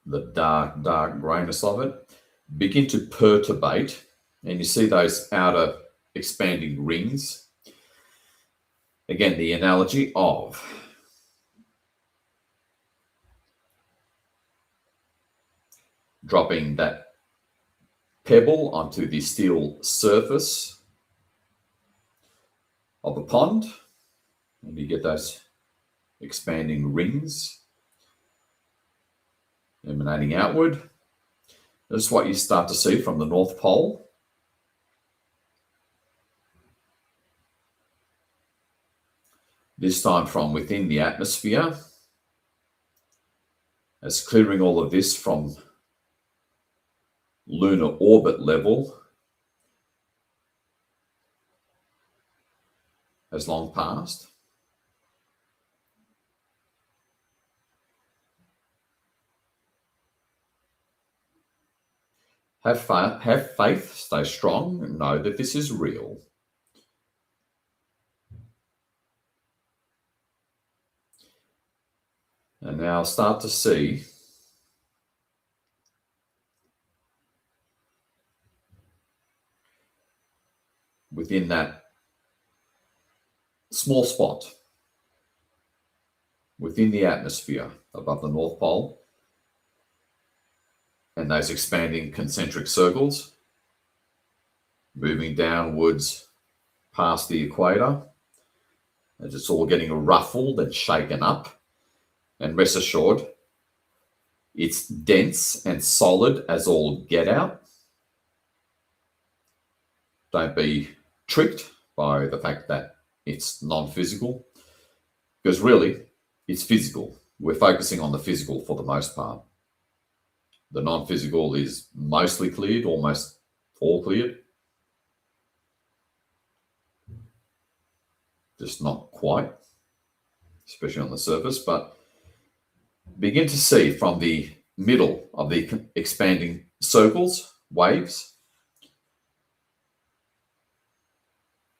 the dark grayness of it, begin to perturbate, and you see those outer expanding rings. Again, the analogy of dropping that pebble onto the steel surface of a pond, and you get those expanding rings emanating outward. This is what you start to see from the North Pole. This time from within the atmosphere, as clearing all of this from lunar orbit level has long passed. Have faith, stay strong, and know that this is real. And now start to see within that small spot within the atmosphere above the North Pole, and those expanding concentric circles moving downwards past the equator, as it's all getting ruffled and shaken up. And rest assured, it's dense and solid as all get out. Don't be tricked by the fact that it's non-physical, because really, it's physical. We're focusing on the physical for the most part. The non-physical is mostly cleared, almost all cleared. Just not quite, especially on the surface, but begin to see from the middle of the expanding circles, waves,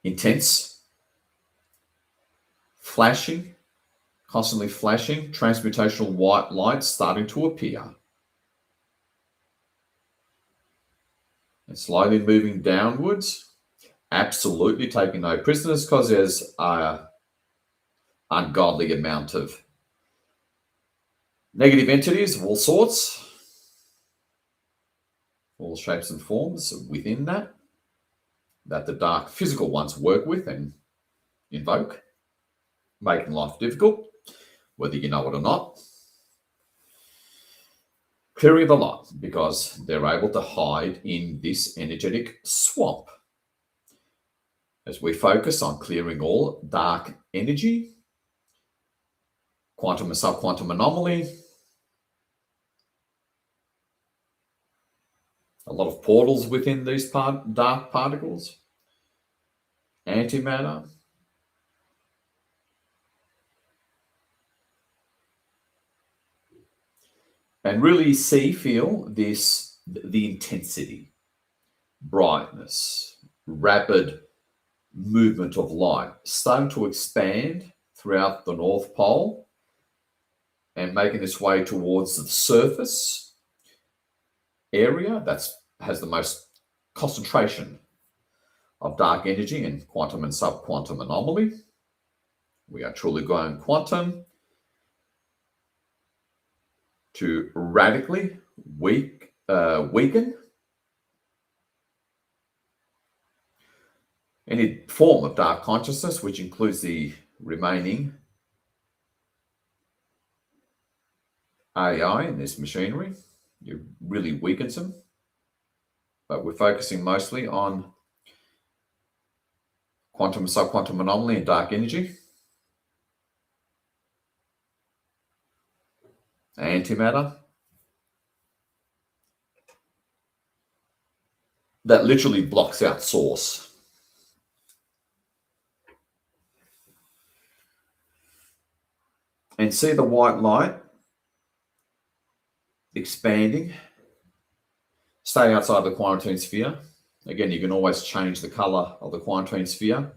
intense, flashing, constantly flashing, transmutational white light starting to appear. And slowly moving downwards, absolutely taking no prisoners, because there's an ungodly amount of negative entities of all sorts, all shapes and forms within that the dark physical ones work with and invoke, making life difficult, whether you know it or not. Clearing the light, because they're able to hide in this energetic swamp. As we focus on clearing all dark energy, quantum and subquantum anomaly, a lot of portals within these dark particles, antimatter, and really feel this, the intensity, brightness, rapid movement of light starting to expand throughout the North Pole and making its way towards the surface area that has the most concentration of dark energy and quantum and subquantum anomaly. We are truly going quantum to radically weaken any form of dark consciousness, which includes the remaining AI in this machinery. It really weakens them. But we're focusing mostly on quantum and subquantum anomaly and dark energy, antimatter, that literally blocks out source. And see the white light expanding. Stay outside the quarantine sphere. Again, you can always change the color of the quarantine sphere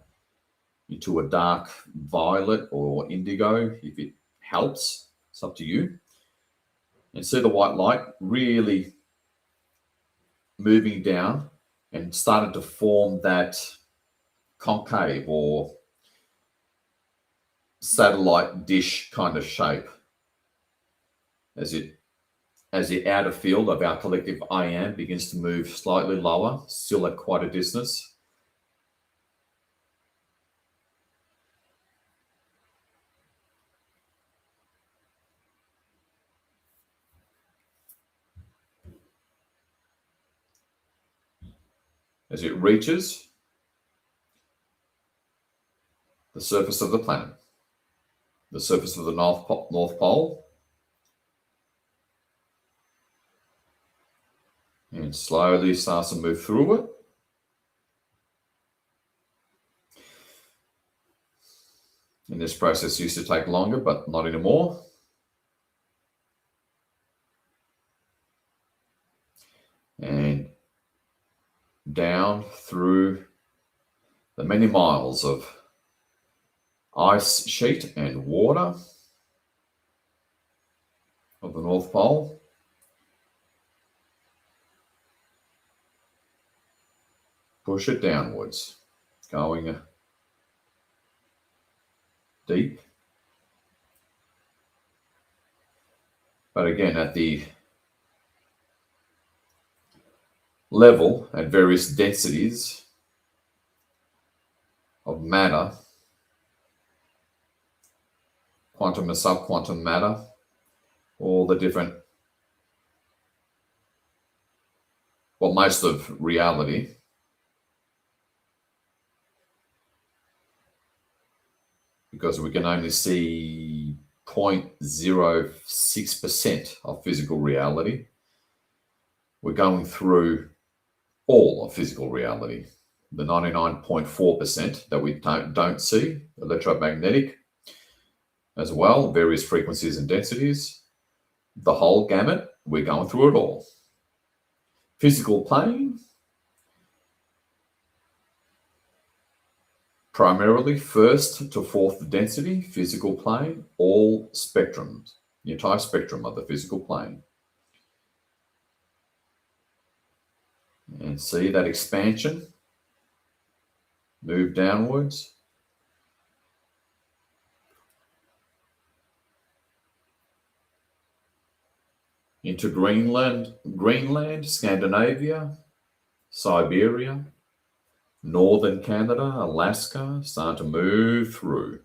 into a dark violet or indigo if it helps. It's up to you. And see the white light really moving down and starting to form that concave or satellite dish kind of shape as the outer field of our collective I am begins to move slightly lower, still at quite a distance. As it reaches the surface of the planet, the surface of the North Pole, and slowly starts to move through it. And this process used to take longer, but not anymore. And down through the many miles of ice sheet and water of the North Pole. Push it downwards, going deep. But again, at the level at various densities of matter, quantum and subquantum matter, all the different, well, most of reality, because we can only see 0.06% of physical reality. We're going through all of physical reality, the 99.4% that we don't see, electromagnetic as well, various frequencies and densities, the whole gamut, we're going through it all. Physical plane, primarily first to fourth density, physical plane, all spectrums, the entire spectrum of the physical plane. And see that expansion, move downwards. Into Greenland, Scandinavia, Siberia, northern Canada, Alaska, starting to move through.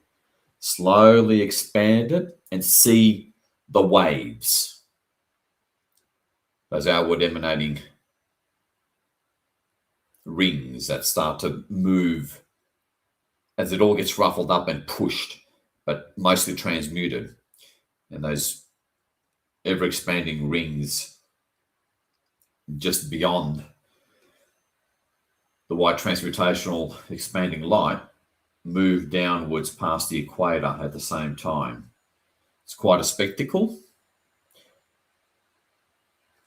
Slowly expand it and see the waves. Those outward emanating rings that start to move as it all gets ruffled up and pushed, but mostly transmuted. And those ever-expanding rings just beyond the white transmutational expanding light move downwards past the equator at the same time. It's quite a spectacle.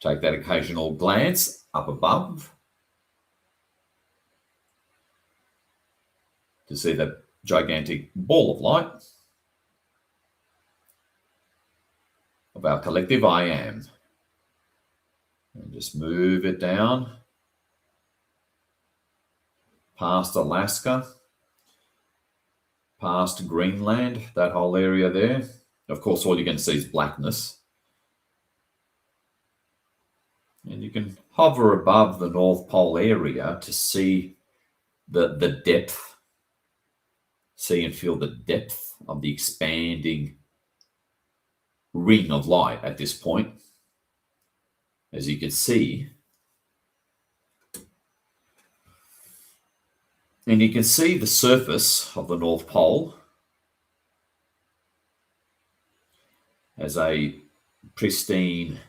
Take that occasional glance up above to see that gigantic ball of light of our collective I am. And just move it down past Alaska, past Greenland, that whole area there. Of course, all you can see is blackness. And you can hover above the North Pole area to see the depth, see and feel the depth of the expanding ring of light at this point. As you can see, and you can see the surface of the North Pole as a pristine,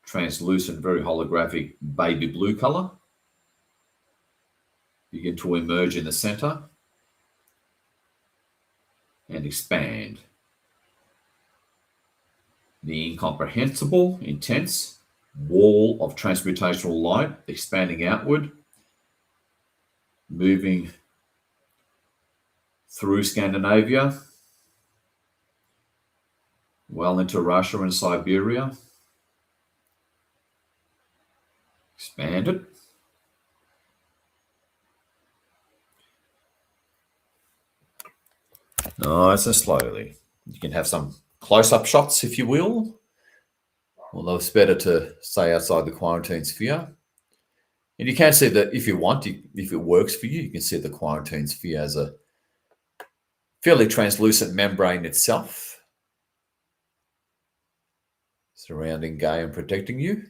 translucent, very holographic baby blue color. Begin to emerge in the center and expand the incomprehensible, intense wall of transmutational light expanding outward, moving through Scandinavia, well into Russia and Siberia. Expand it. Nice and slowly. You can have some close-up shots, if you will. Although it's better to stay outside the quarantine sphere. And you can see that if you want, if it works for you, you can see the quarantine sphere as a fairly translucent membrane itself, surrounding Gaia and protecting you.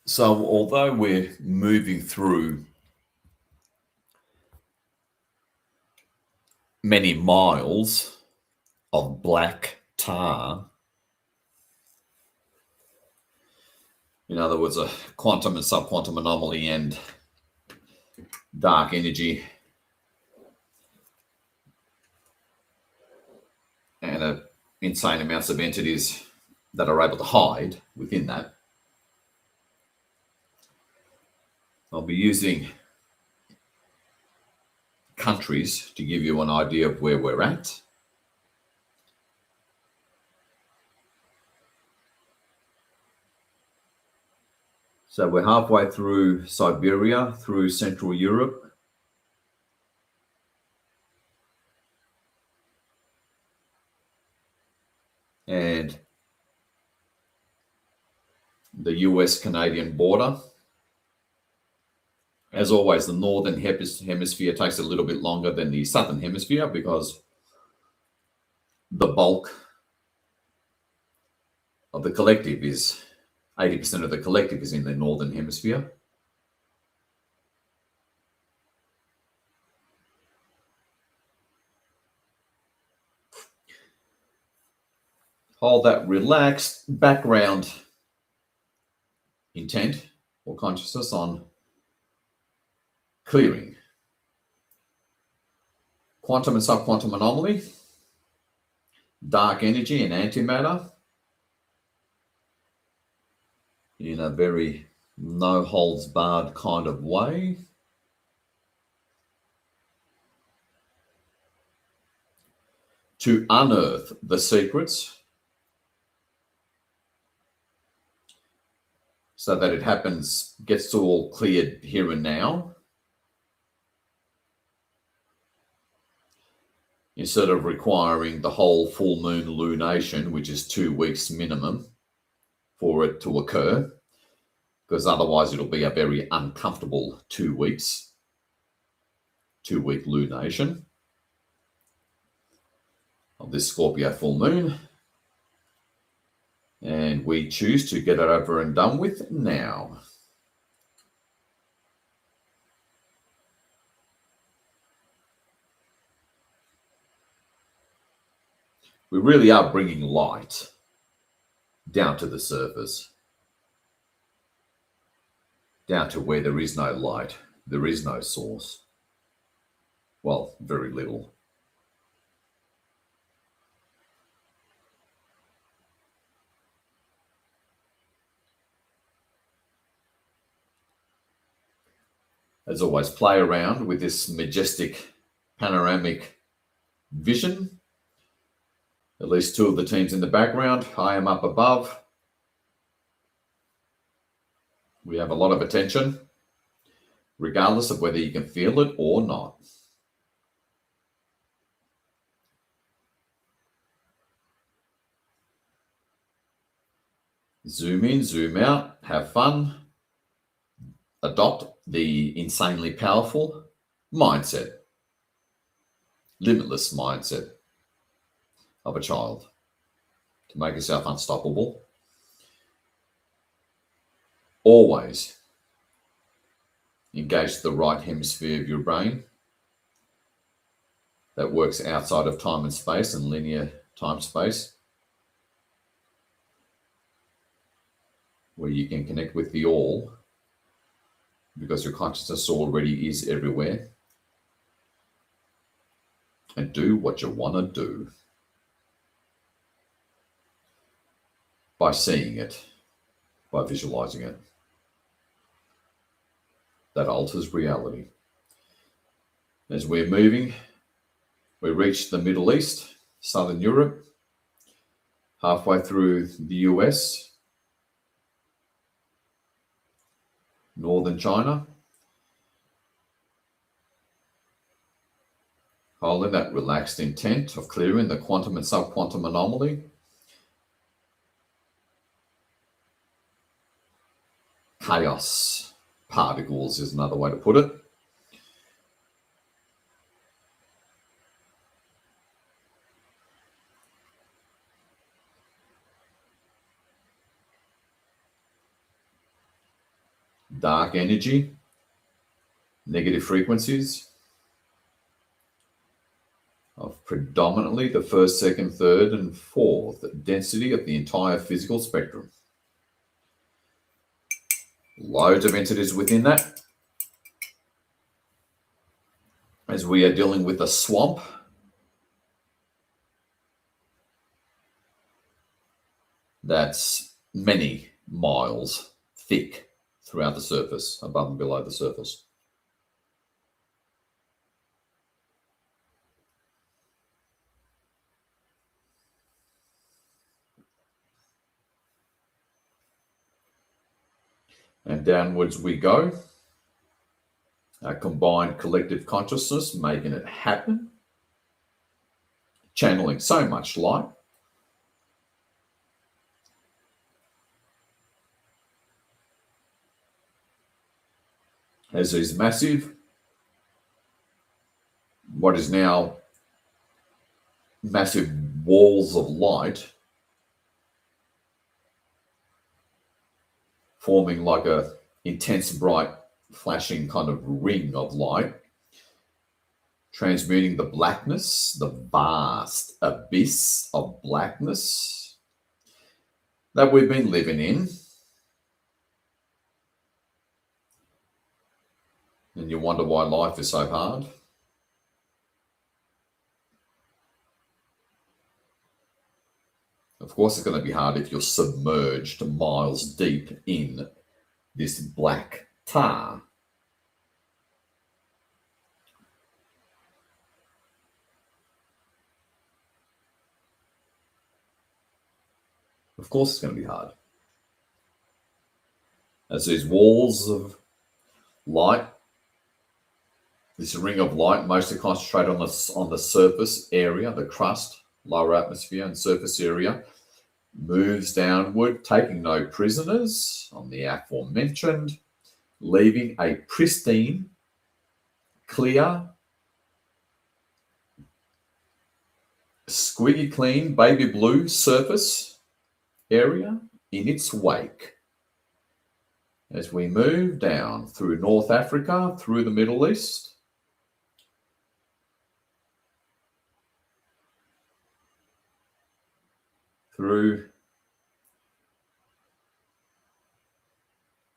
So although we're moving through many miles of black tar, in other words, a quantum and subquantum anomaly and dark energy, and insane amounts of entities that are able to hide within that, I'll be using countries to give you an idea of where we're at. So we're halfway through Siberia, through Central Europe. And the US-Canadian border. As always, the northern hemisphere takes a little bit longer than the southern hemisphere because the bulk of the collective is 80% of the collective is in the northern hemisphere. Hold that relaxed background intent or consciousness on clearing quantum and subquantum anomaly, dark energy and antimatter in a very no holds barred kind of way. To unearth the secrets so that it happens, gets all cleared here and now, instead of requiring the whole full moon lunation, which is 2 weeks minimum for it to occur, because otherwise it'll be a very uncomfortable 2 weeks, 2-week lunation of this Scorpio full moon. And we choose to get it over and done with now. We really are bringing light down to the surface, down to where there is no light, there is no source. Well, very little. As always, play around with this majestic panoramic vision. At least 2 of the teams in the background. I am up above. We have a lot of attention, regardless of whether you can feel it or not. Zoom in, zoom out, have fun. Adopt the insanely powerful mindset, limitless mindset of a child to make yourself unstoppable. Always engage the right hemisphere of your brain that works outside of time and space and linear time space, where you can connect with the all, because your consciousness already is everywhere, and do what you want to do by seeing it, by visualizing it. That alters reality. As we're moving, we reach the Middle East, Southern Europe, halfway through the US, Northern China. Holding that relaxed intent of clearing the quantum and subquantum anomaly. Chaos particles is another way to put it. Dark energy, negative frequencies of predominantly the first, second, third, and fourth density of the entire physical spectrum. Loads of entities within that. As we are dealing with a swamp that's many miles thick throughout the surface, above and below the surface. And downwards we go. Our combined collective consciousness, making it happen. Channeling so much light. As these massive, what is now massive walls of light forming like a intense, bright, flashing kind of ring of light, transmuting the blackness, the vast abyss of blackness that we've been living in. And you wonder why life is so hard. Of course, it's going to be hard if you're submerged miles deep in this black tar. Of course, it's going to be hard. As these walls of light, this ring of light, mostly concentrated on the surface area, the crust, lower atmosphere and surface area, moves downward, taking no prisoners on the aforementioned, leaving a pristine, clear, squiggy clean baby blue surface area in its wake. As we move down through North Africa, through the Middle East, through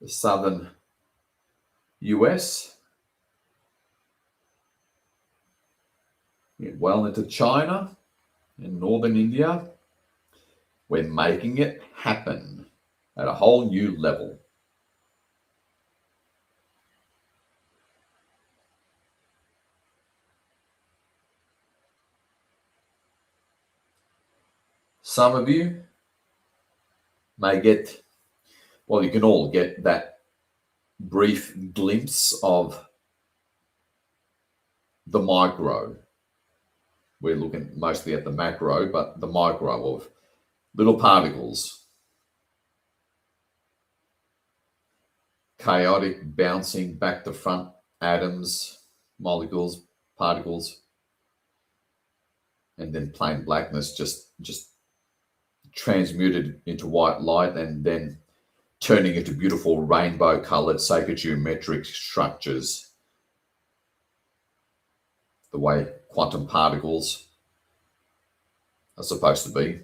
the southern US, well into China and northern India, we're making it happen at a whole new level. Some of you may get, well, you can all get that brief glimpse of the micro. We're looking mostly at the macro, but the micro of little particles, chaotic, bouncing back to front, atoms, molecules, particles, and then plain blackness just transmuted into white light and then turning into beautiful rainbow colored sacred geometric structures, the way quantum particles are supposed to be.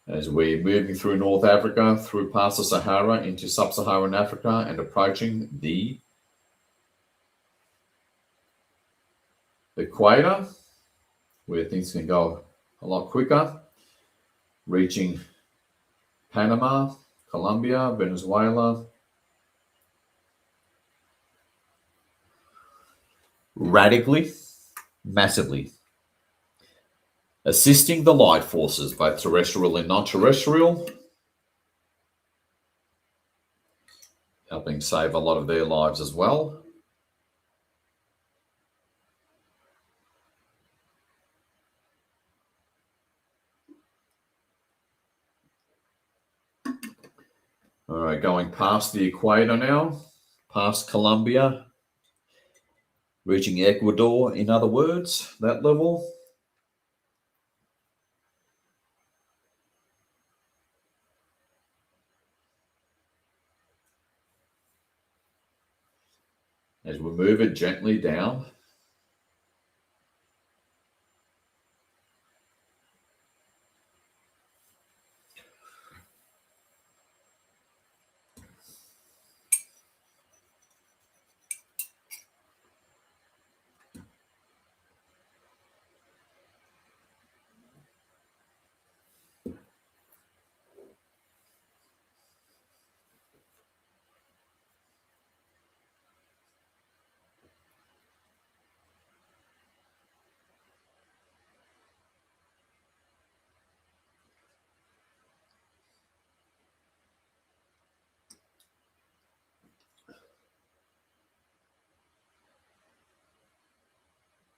As we're moving through North Africa, through past the Sahara into sub-Saharan Africa and approaching the equator, where things can go a lot quicker, reaching Panama, Colombia, Venezuela, radically, massively assisting the light forces, both terrestrial and non-terrestrial, helping save a lot of their lives as well. All right, going past the equator now, past Colombia, reaching Ecuador, in other words, that level. As we move it gently down,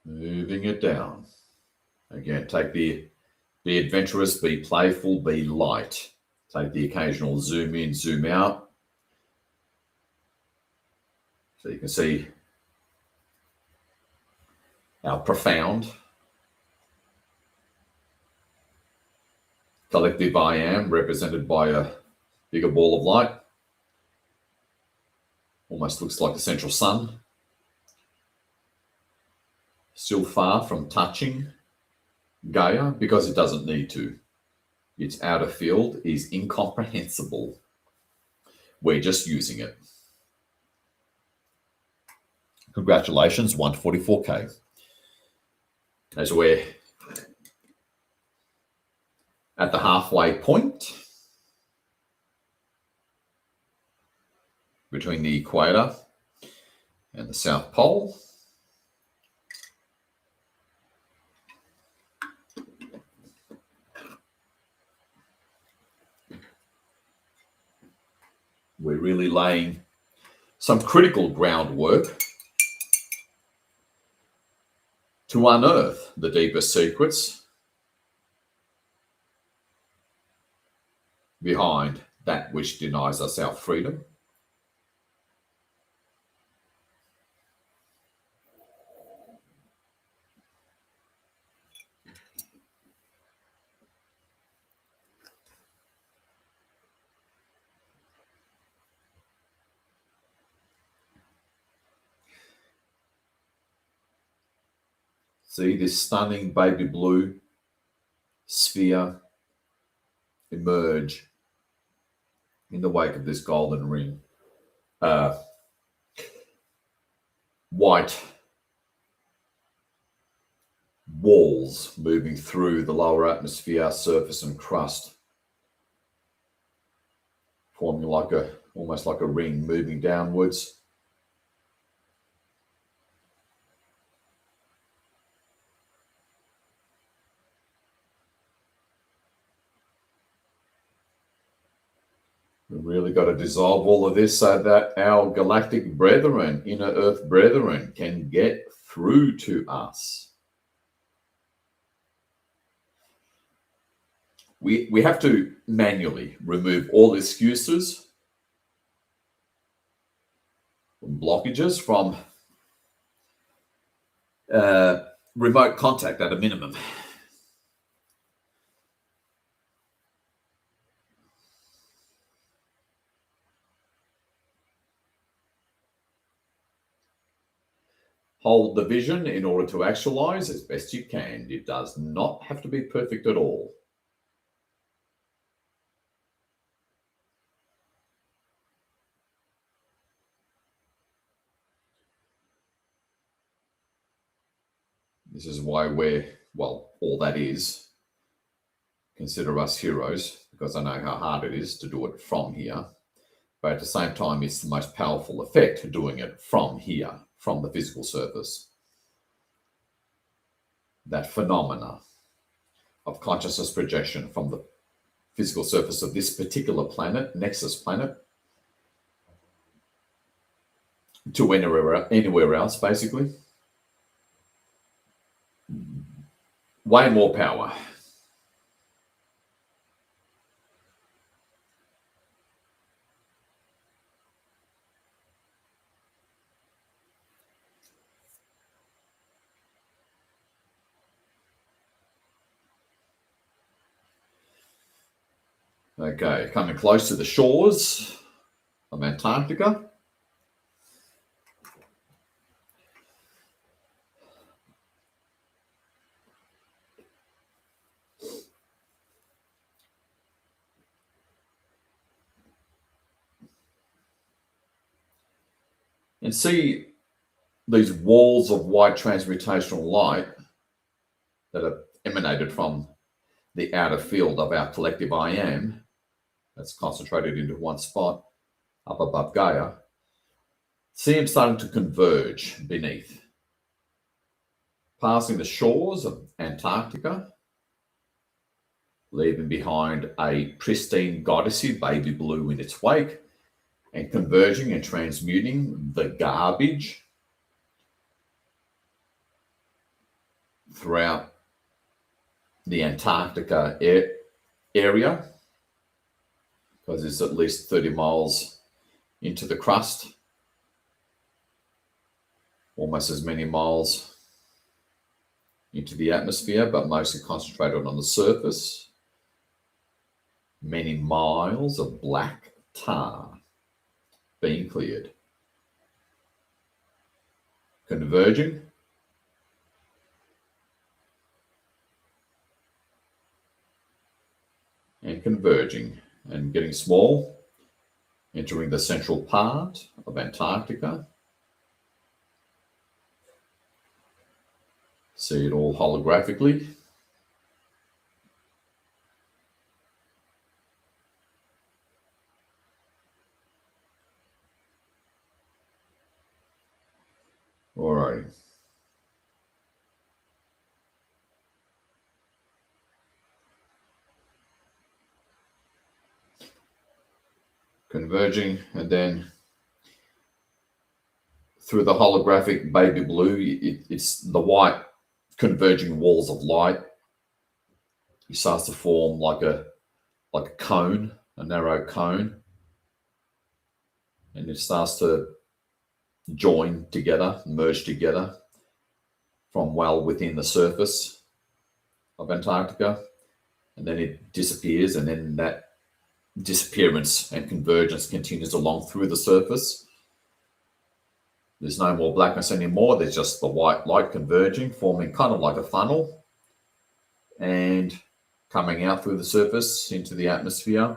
moving it down. Again, take be adventurous, be playful, be light. Take the occasional zoom in, zoom out. So you can see how profound collective I am, represented by a bigger ball of light. Almost looks like a central sun. Still far from touching Gaia because it doesn't need to. Its outer field is incomprehensible. We're just using it. Congratulations, 144K. As we're at the halfway point between the equator and the South Pole. We're really laying some critical groundwork to unearth the deepest secrets behind that which denies us our freedom. See this stunning baby blue sphere emerge in the wake of this golden ring. White walls moving through the lower atmosphere, surface and crust, forming almost like a ring moving downwards. We've really got to dissolve all of this so that our galactic brethren, inner earth brethren, can get through to us. We have to manually remove all excuses, blockages from remote contact at a minimum. Hold the vision in order to actualize as best you can. It does not have to be perfect at all. This is why all that is, consider us heroes, because I know how hard it is to do it from here. But at the same time, it's the most powerful effect doing it from here, from the physical surface. That phenomena of consciousness projection from the physical surface of this particular planet, Nexus planet, to anywhere else, basically. Way more power. Okay, coming close to the shores of Antarctica. And see these walls of white transmutational light that are emanated from the outer field of our collective I am, that's concentrated into one spot up above Gaia. See them starting to converge beneath, passing the shores of Antarctica, leaving behind a pristine goddessy baby blue in its wake, and converging and transmuting the garbage throughout the Antarctica area, because it's at least 30 miles into the crust, almost as many miles into the atmosphere, but mostly concentrated on the surface. Many miles of black tar being cleared. Converging. And converging and getting small, entering the central part of Antarctica. See it all holographically. All right. Converging, and then through the holographic baby blue, it's the white converging walls of light. It starts to form like a cone, a narrow cone, and it starts to join together, merge together from well within the surface of Antarctica, and then it disappears, and then that disappearance and convergence continues along through the surface. There's no more blackness anymore. There's just the white light converging, forming kind of like a funnel and coming out through the surface into the atmosphere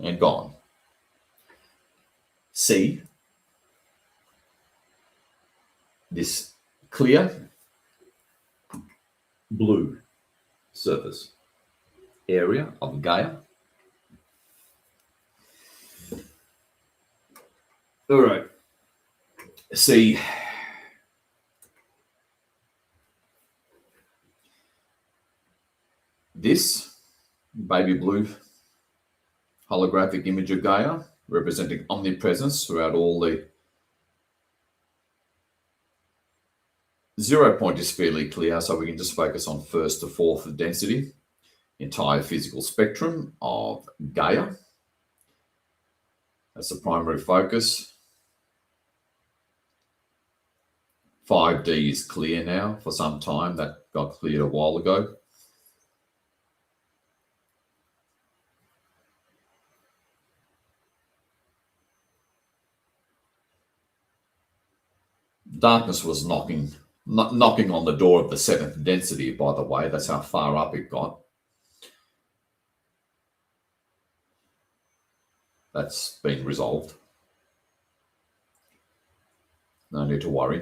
and gone. See this clear blue surface area of Gaia. All right. See this baby blue holographic image of Gaia representing omnipresence throughout all the 0 point is fairly clear, so we can just focus on first to fourth density, entire physical spectrum of Gaia. That's the primary focus. 5D is clear now for some time. That got cleared a while ago. Darkness was knocking on the door of the 7th density, by the way. That's how far up it got. That's been resolved. No need to worry.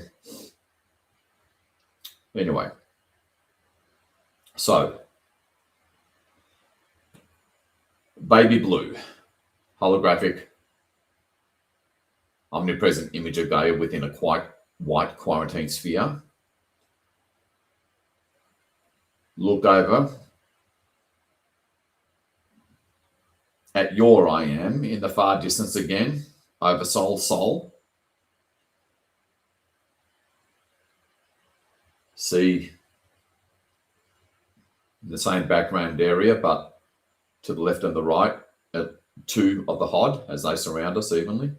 Anyway, so baby blue, holographic, omnipresent image of Gaia within a quite white quarantine sphere. Look over at your I am in the far distance again, over soul. See the same background area, but to the left and the right, two of the HOD as they surround us evenly.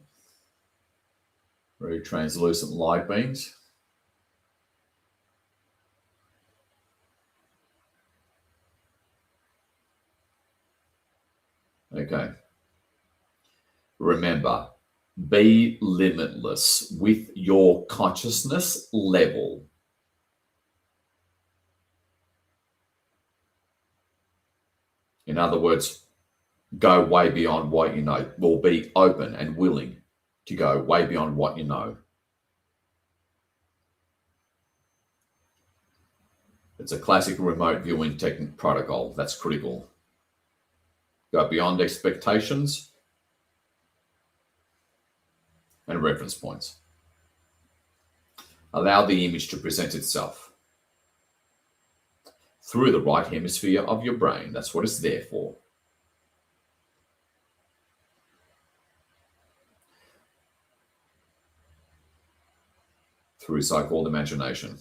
Very translucent light beams. Okay. Remember, be limitless with your consciousness level. In other words, go way beyond what you know. Will be open and willing to go way beyond what you know. It's a classic remote viewing technique protocol. That's critical. Go beyond expectations and reference points. Allow the image to present itself through the right hemisphere of your brain. That's what it's there for. Through so-called imagination.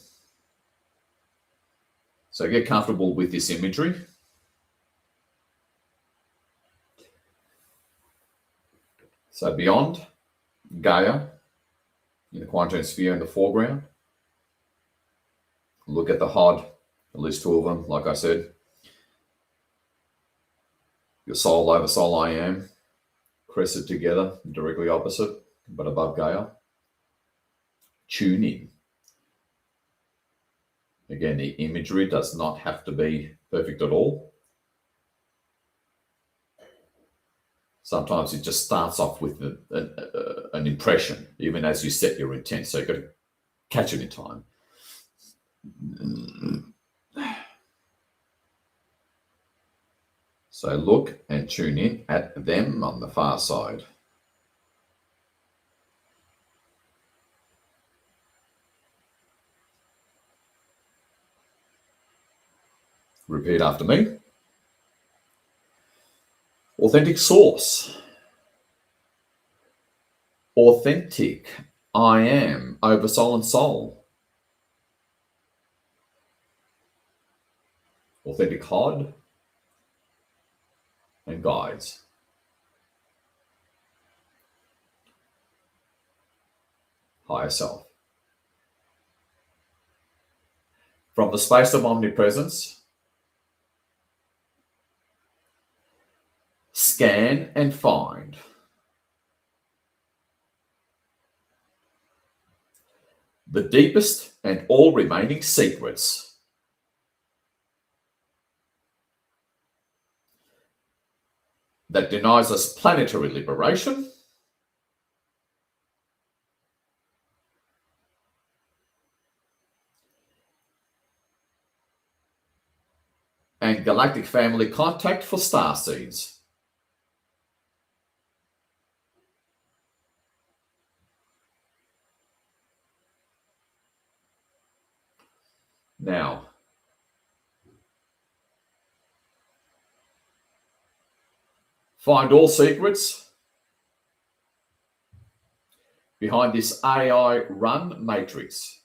So get comfortable with this imagery. So beyond Gaia, in the quantum sphere in the foreground, look at the HOD, at least two of them, like I said. Your soul over soul I am, crested together, directly opposite, but above Gaia. Tune in. Again, the imagery does not have to be perfect at all. Sometimes it just starts off with an impression, even as you set your intent. So you've got to catch it in time. So look and tune in at them on the far side. Repeat after me. Authentic source. Authentic I am over soul and soul. Authentic HOD and guides. Higher self. From the space of omnipresence, scan and find the deepest and all remaining secrets that denies us planetary liberation and galactic family contact for starseeds. Now, find all secrets behind this AI-run matrix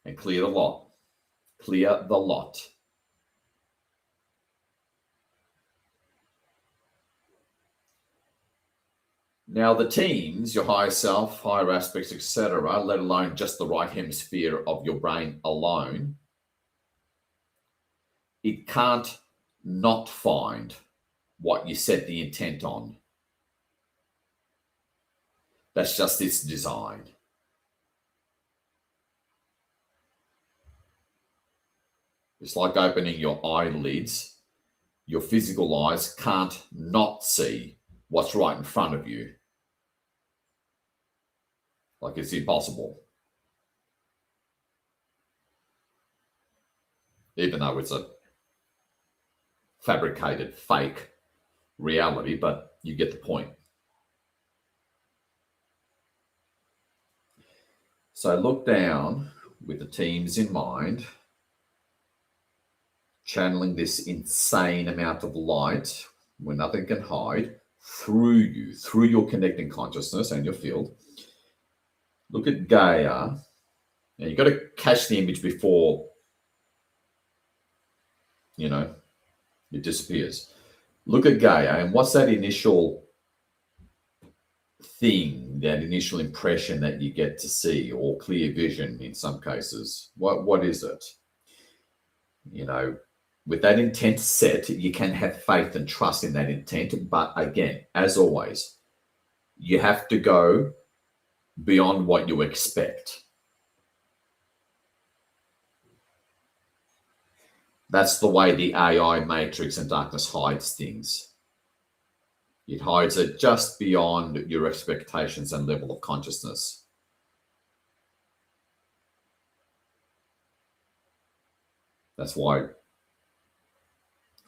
and clear the lot. Clear the lot. Now, the teams, your higher self, higher aspects, etc., let alone just the right hemisphere of your brain alone, it can't not find what you set the intent on. That's just its design. It's like opening your eyelids. Your physical eyes can't not see what's right in front of you. Like it's impossible. Even though it's a fabricated, fake reality, but you get the point. So look down with the teams in mind, channeling this insane amount of light where nothing can hide through you, through your connecting consciousness and your field. Look at Gaia. Now you've got to catch the image before, it disappears. Look at Gaia, and what's that initial thing, that initial impression that you get to see, or clear vision in some cases? What is it? With that intent set, you can have faith and trust in that intent. But again, as always, you have to go beyond what you expect. That's the way the AI matrix and darkness hides things. It hides it just beyond your expectations and level of consciousness. That's why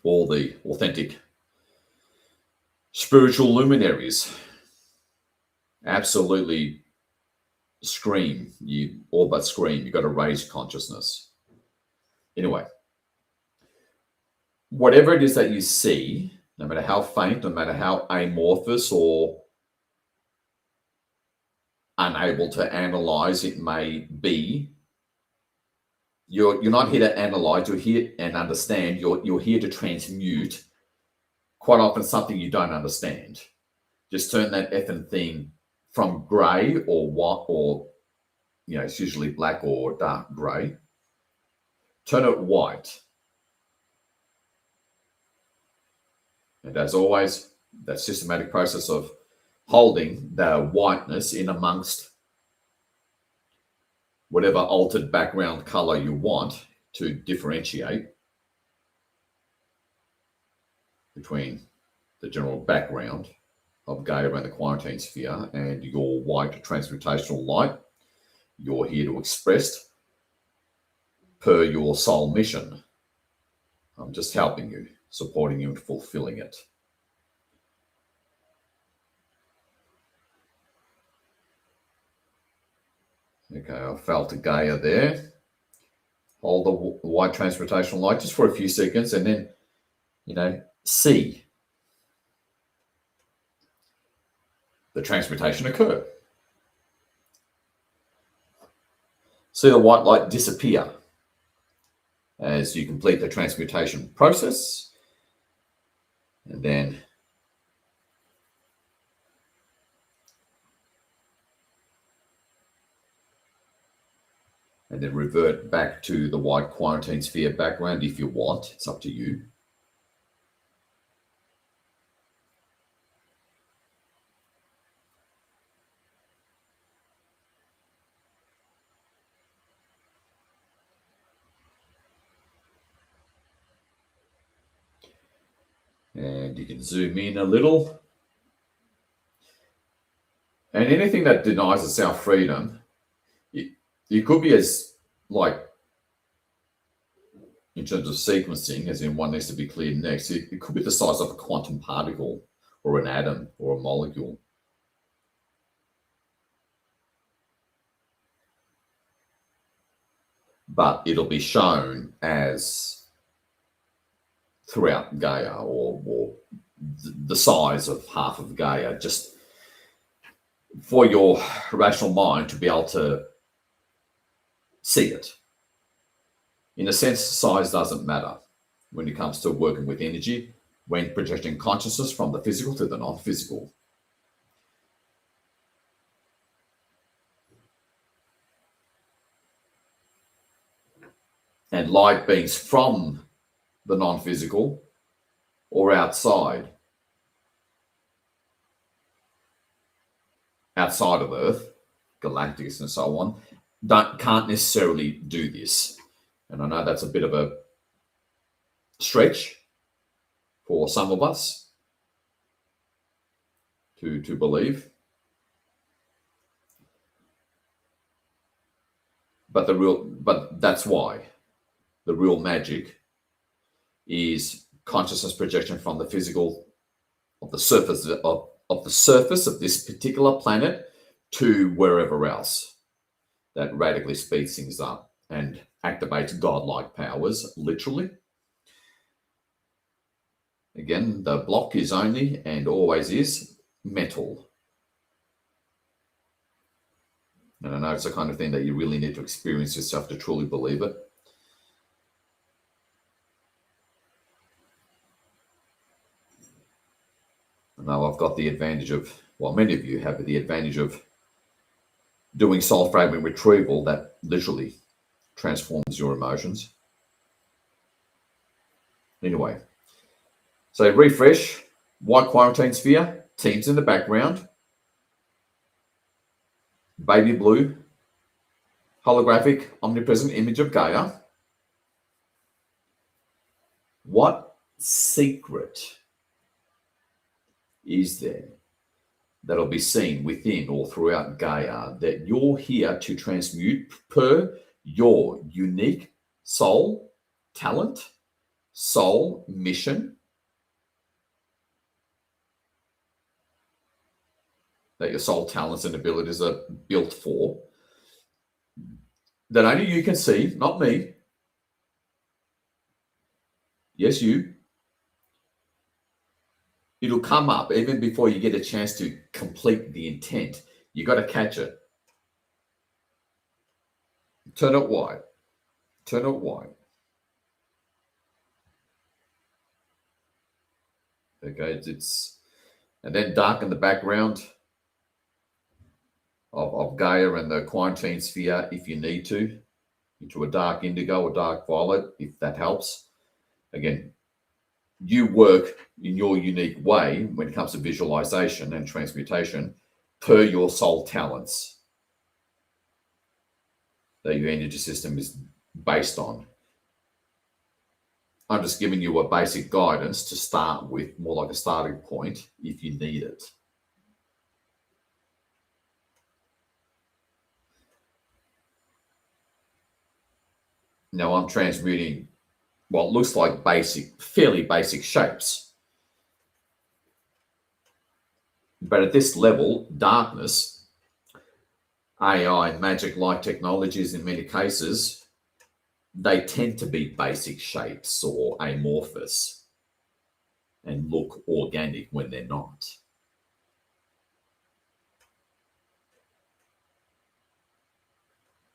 all the authentic spiritual luminaries absolutely scream. You all but scream. You've got to raise consciousness. Anyway, whatever it is that you see, no matter how faint, no matter how amorphous or unable to analyze it may be, you're not here to analyze. You're here and understand. You're here to transmute. Quite often, something you don't understand. Just turn that effing thing from grey or white, or it's usually black or dark grey. Turn it white. And as always, that systematic process of holding the whiteness in amongst whatever altered background color you want to differentiate between the general background of Gaia and the quarantine sphere and your white transmutational light you're here to express per your soul mission. I'm just helping you, supporting you, and fulfilling it. Okay, I felt a Gaia there. Hold the white transmutational light just for a few seconds and then, see the transmutation occur. See the white light disappear as you complete the transmutation process. And then revert back to the white quarantine sphere background if you want. It's up to you. And you can zoom in a little. And anything that denies itself freedom, you could be as, like, in terms of sequencing, as in one needs to be cleared next, it could be the size of a quantum particle or an atom or a molecule. But it'll be shown as throughout Gaia or the size of half of Gaia, just for your rational mind to be able to see it. In a sense, size doesn't matter when it comes to working with energy, when projecting consciousness from the physical to the non-physical. And light beings from the non-physical or outside of Earth, Galactic and so on, can't necessarily do this. And I know that's a bit of a stretch for some of us to believe. But that's why the real magic is consciousness projection from the physical of the surface of this particular planet to wherever else. That radically speeds things up and activates godlike powers, literally. Again, the block is only and always is mental. And I know it's the kind of thing that you really need to experience yourself to truly believe it. Now I've got the advantage of, well, many of you have the advantage of doing soul fragment retrieval that literally transforms your emotions. Anyway, so refresh, white quarantine sphere, teams in the background, baby blue, holographic, omnipresent image of Gaia. What secret is there that'll be seen within or throughout Gaia that you're here to transmute per your unique soul talent, soul mission that your soul talents and abilities are built for, that only you can see, not me. Yes, you. It'll come up even before you get a chance to complete the intent. You got to catch it. Turn it white. Turn it white. Okay, and then darken the background of Gaia and the quarantine sphere if you need to, into a dark indigo or dark violet, if that helps. Again, you work in your unique way when it comes to visualization and transmutation per your soul talents that your energy system is based on. I'm just giving you a basic guidance to start with, more like a starting point if you need it. Now I'm transmuting what looks like fairly basic shapes. But at this level, darkness, AI, magic, light technologies in many cases, they tend to be basic shapes or amorphous and look organic when they're not.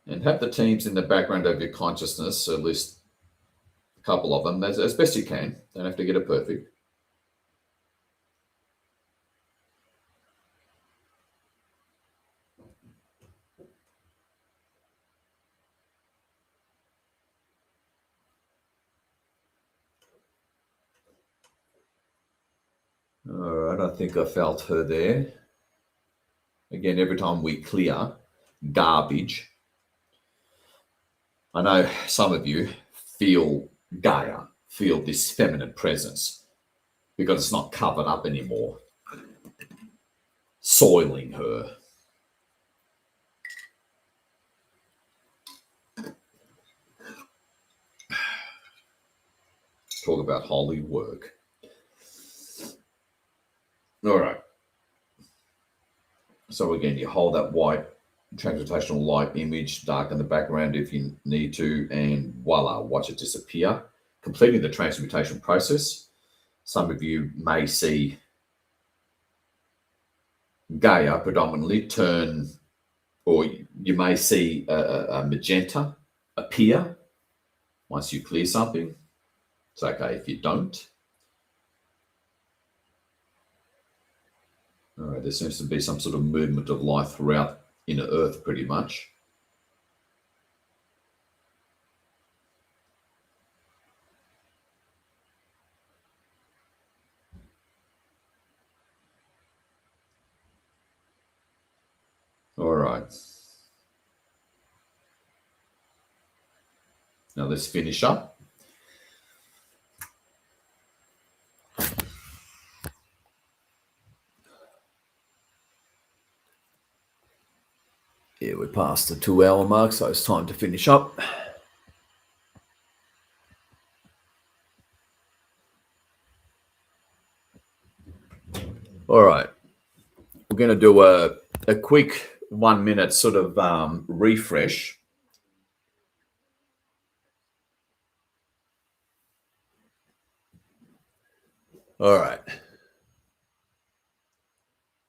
And have the teams in the background of your consciousness, at least a couple of them, as best you can. Don't have to get it perfect. All right, I think I felt her there. Again, every time we clear garbage, I know some of you feel Gaia, feel this feminine presence because it's not covered up anymore, soiling her. Talk about holy work. All right. So again, you hold that white transmutational light image, darken the background if you need to, and voila, watch it disappear, completing the transmutation process. Some of you may see Gaia predominantly turn, or you may see a magenta appear once you clear something. It's okay if you don't. All right, there seems to be some sort of movement of life throughout inner Earth pretty much. All right. Now let's finish up. Yeah, we're past the 2-hour mark, so it's time to finish up. All right. We're going to do a quick 1 minute sort of refresh. All right.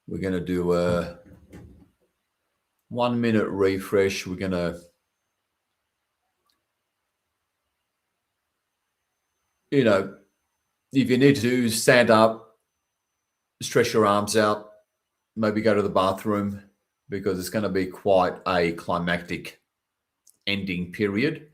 We're going to do a 1 minute refresh. We're going to, if you need to, stand up, stretch your arms out, maybe go to the bathroom, because it's going to be quite a climactic ending period.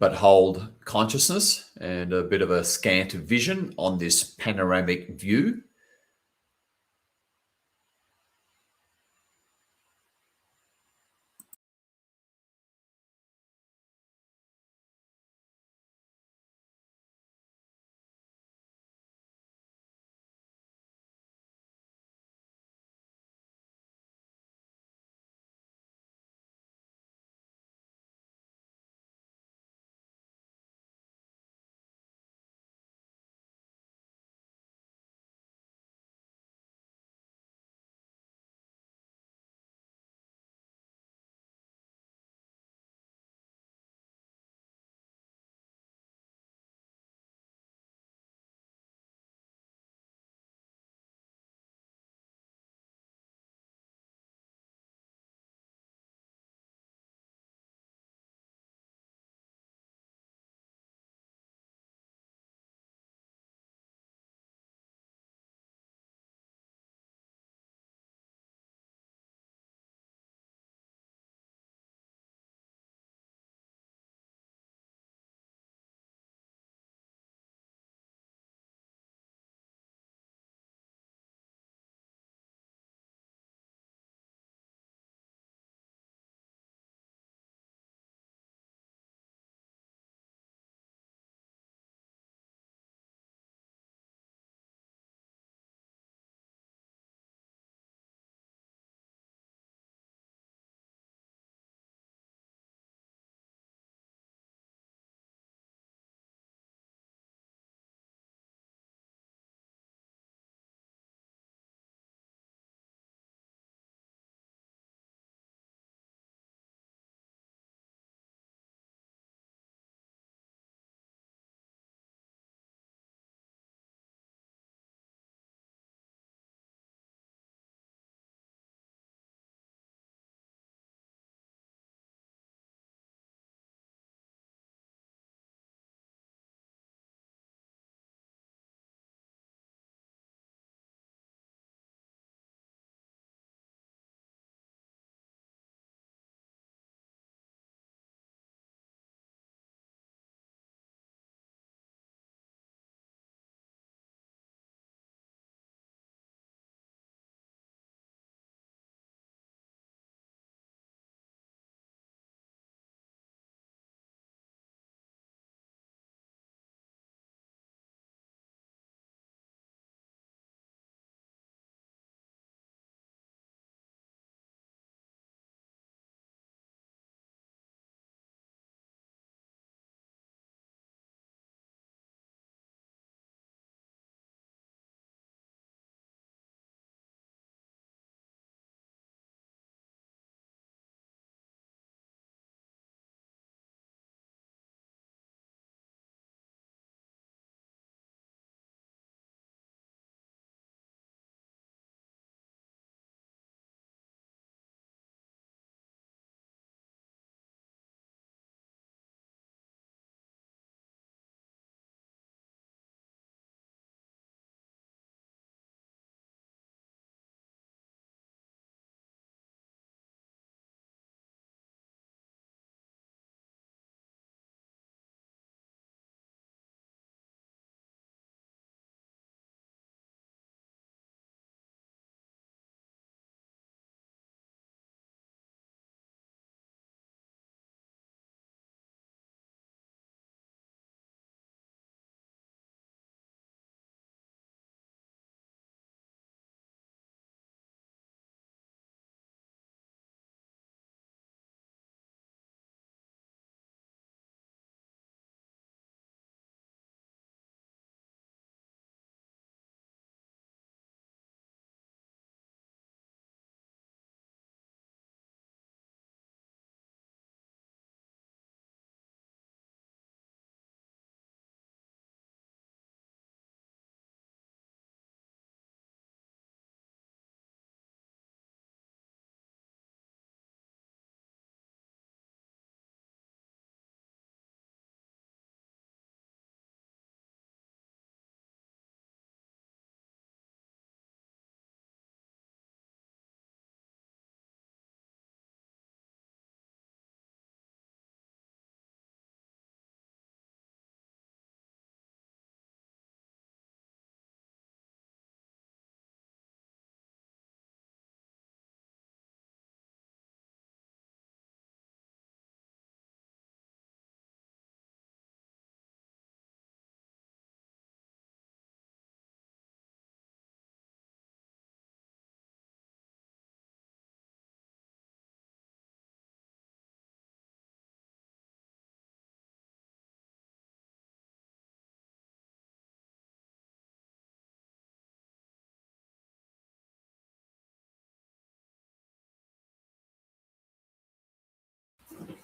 But hold consciousness and a bit of a scant vision on this panoramic view.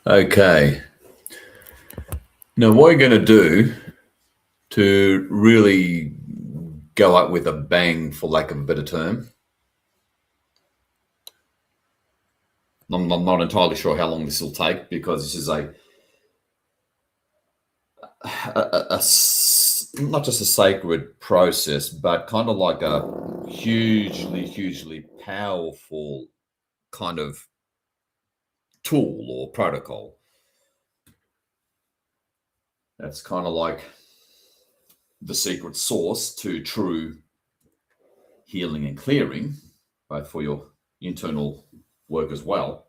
Okay. Now, what you're going to do to really go up with a bang, for lack of a better term, I'm not entirely sure how long this will take, because this is not just a sacred process, but kind of like a hugely powerful kind of tool or protocol. That's kind of like the secret sauce to true healing and clearing, both for your internal work as well.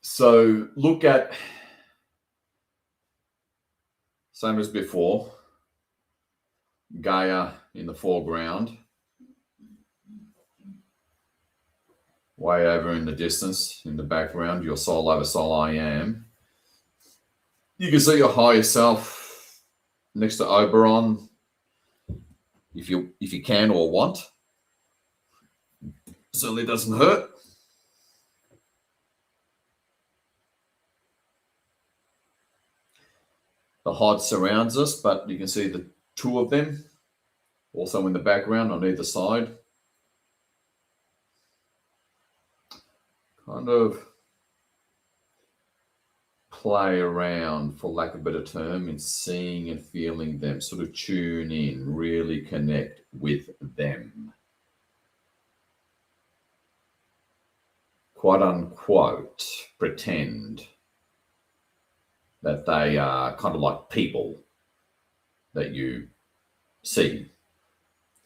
So look at, same as before, Gaia in the foreground, way over in the distance, in the background, your soul over soul I am. You can see your higher self next to Oberon, if you can or want. Certainly doesn't hurt. The HOD surrounds us, but you can see the two of them also in the background on either side. Kind of play around, for lack of a better term, in seeing and feeling them. Sort of tune in, really connect with them. Quote unquote, pretend that they are kind of like people that you see,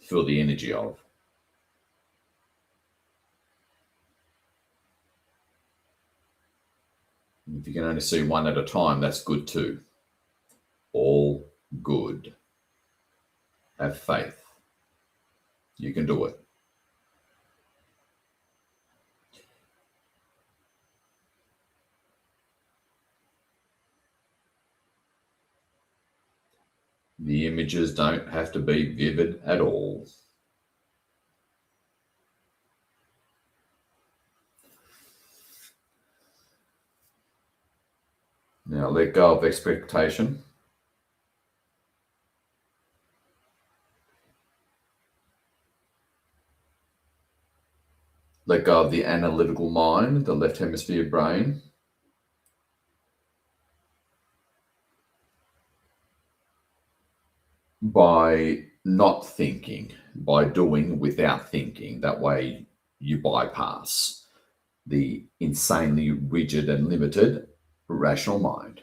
feel the energy of. If you can only see one at a time, that's good too. All good. Have faith. You can do it. The images don't have to be vivid at all. Now let go of expectation. Let go of the analytical mind, the left hemisphere brain. By not thinking, by doing without thinking. That way you bypass the insanely rigid and limited rational mind.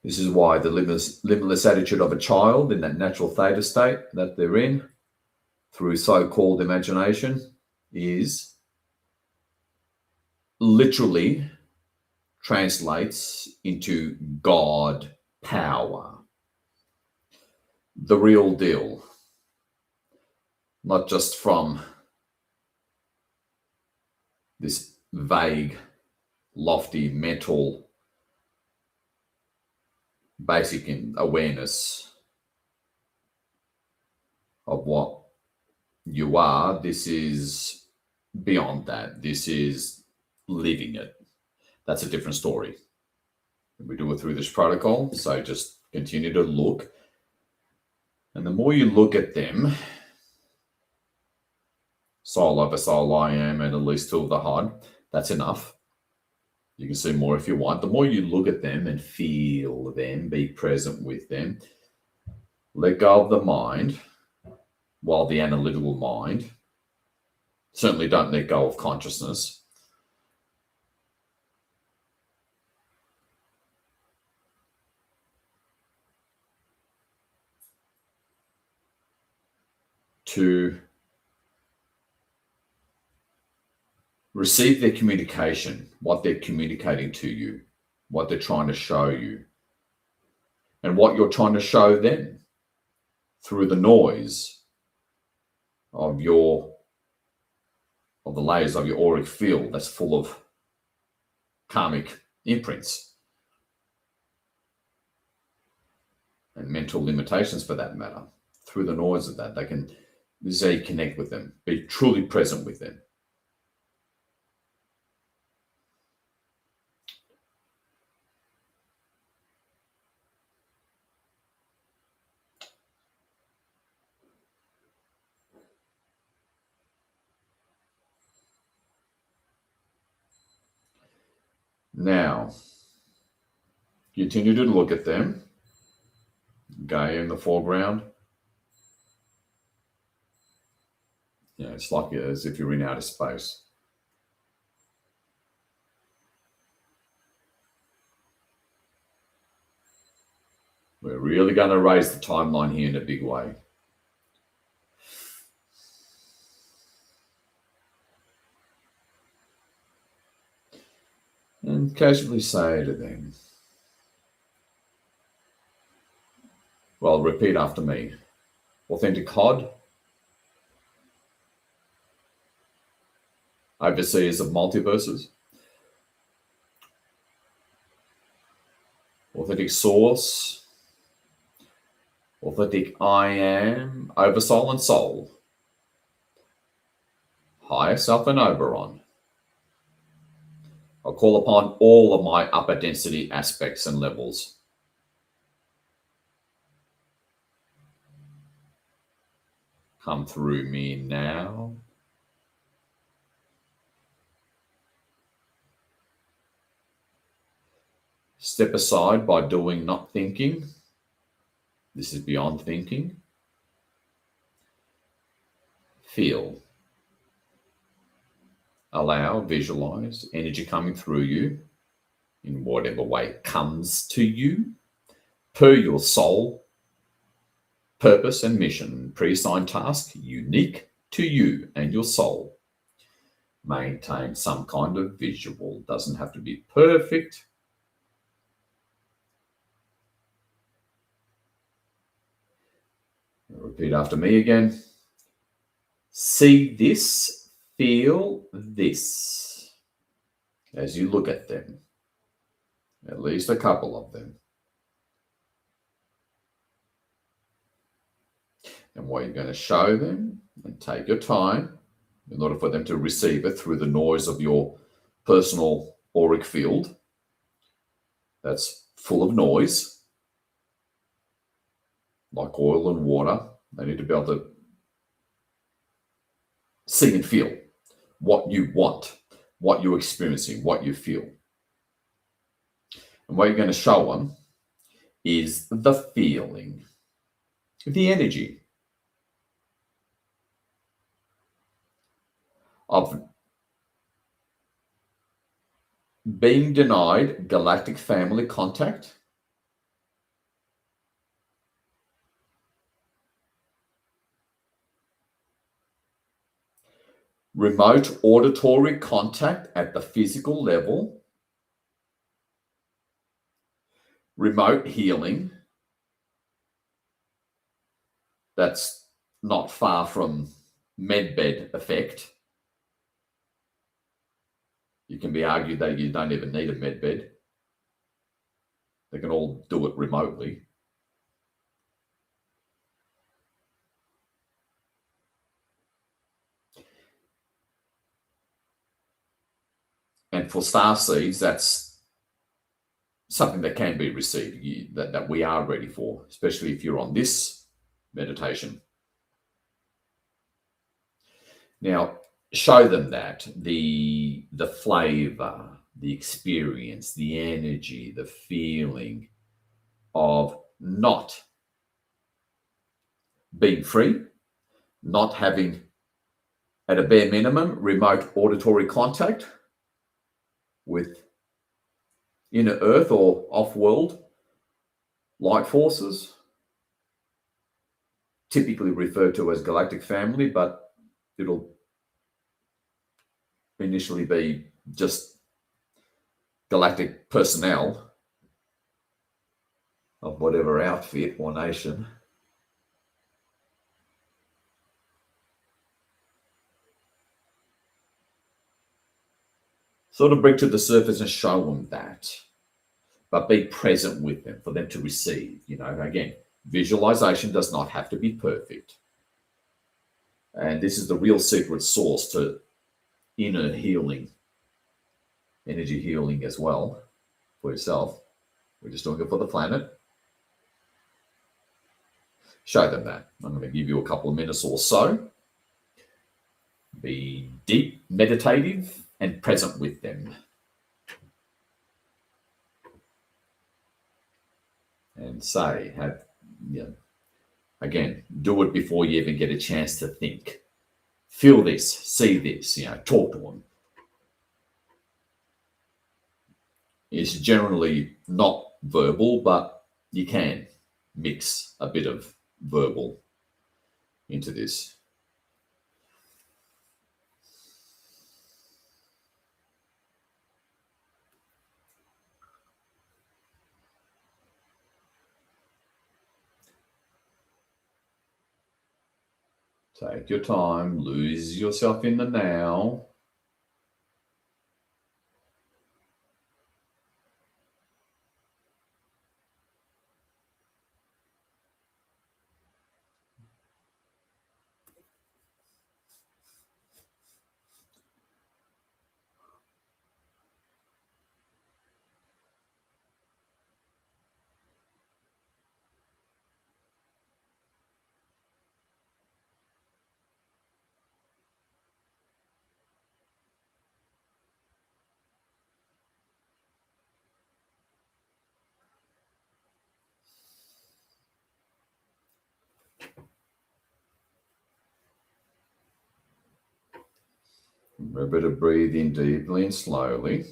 This is why the limitless attitude of a child in that natural theta state that they're in, through so-called imagination, is literally translates into God power. The real deal. Not just from this vague, lofty mental basic awareness of what you are. This is beyond that. This is living it. That's a different story. We do it through this protocol, so just continue to look. And the more you look at them, soul over soul I am, and at least two of the HOD, that's enough. You can see more if you want. The more you look at them and feel them, be present with them, let go of the mind, while the analytical mind, certainly don't let go of consciousness. To receive their communication, what they're communicating to you, what they're trying to show you, and what you're trying to show them through the noise of the layers of your auric field that's full of karmic imprints and mental limitations, for that matter. Through the noise of that, they can This is how you connect with them. Be truly present with them. Now, continue to look at them. Gaia in the foreground. Yeah, it's like as if you're in outer space. We're really going to raise the timeline here in a big way. And casually say to them, well, repeat after me. Authentic Cod, overseers of multiverses, authentic source, authentic I am, oversoul and soul, higher self and Oberon. I call upon all of my upper density aspects and levels. Come through me now. Step aside by doing, not thinking. This is beyond thinking. Feel. Allow, visualize energy coming through you in whatever way it comes to you per your soul purpose and mission, pre-assigned task, unique to you and your soul. Maintain some kind of visual. Doesn't have to be perfect. Repeat after me again. See this, feel this as you look at them. At least a couple of them. And what you're going to show them, and take your time in order for them to receive it through the noise of your personal auric field that's full of noise, like oil and water. They need to be able to see and feel what you want, what you're experiencing, what you feel. And what you're going to show them is the feeling, the energy of being denied galactic family contact, remote auditory contact at the physical level, remote healing that's not far from medbed effect. You can be argued that you don't even need a medbed. They can all do it remotely. And for Starseeds, that's something that can be received, that we are ready for, especially if you're on this meditation. Now, show them that, the flavor, the experience, the energy, the feeling of not being free, not having, at a bare minimum, remote auditory contact with inner earth or off-world light forces, typically referred to as galactic family, but it'll initially be just galactic personnel of whatever outfit or nation. Sort of bring to the surface and show them that, but be present with them for them to receive. Again, visualization does not have to be perfect. And this is the real secret source to inner healing, energy healing as well for yourself. We're just doing it for the planet. Show them that. I'm going to give you a couple of minutes or so. Be deep, meditative, and present with them. And say, again, do it before you even get a chance to think. Feel this, see this, talk to them. It's generally not verbal, but you can mix a bit of verbal into this. Take your time, lose yourself in the now. Remember to breathe in deeply and slowly.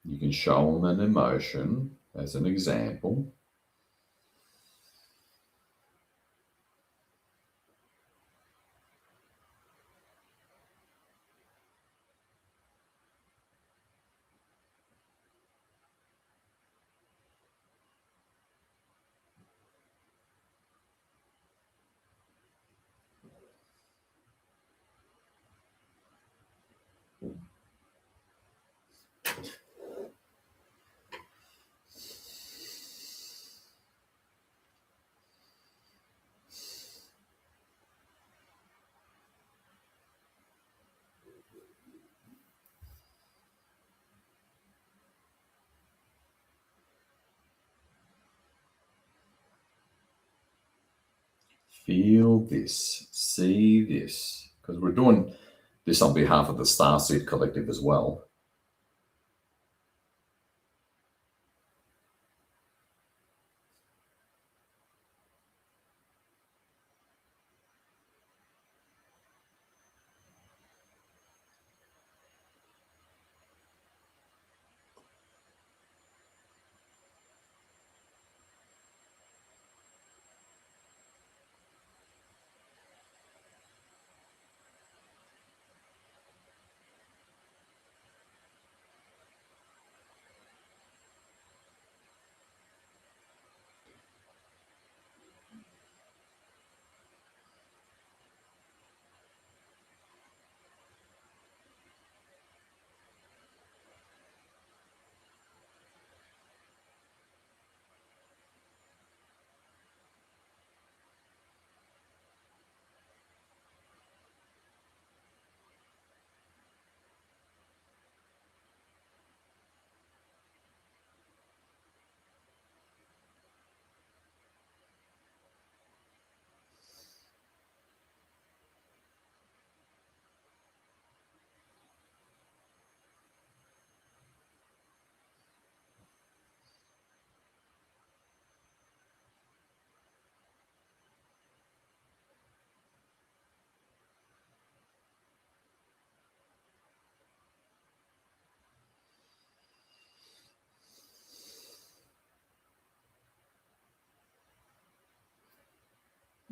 You can show them an emotion as an example. Feel this, see this, because we're doing this on behalf of the Starseed Collective as well.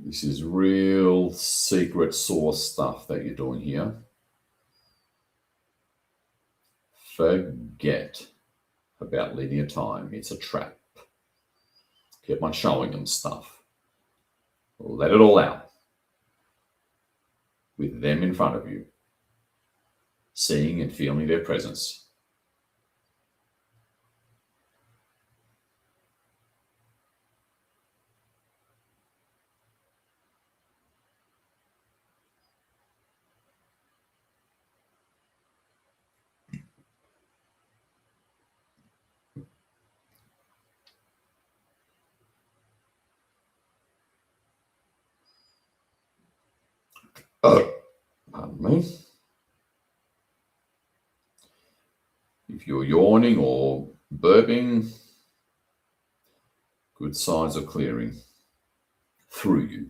This is real secret source stuff that you're doing here. Forget about linear time. It's a trap. Keep on showing them stuff. Let it all out. with them in front of you, seeing and feeling their presence. Pardon me. If you're yawning or burping, good signs of clearing through you.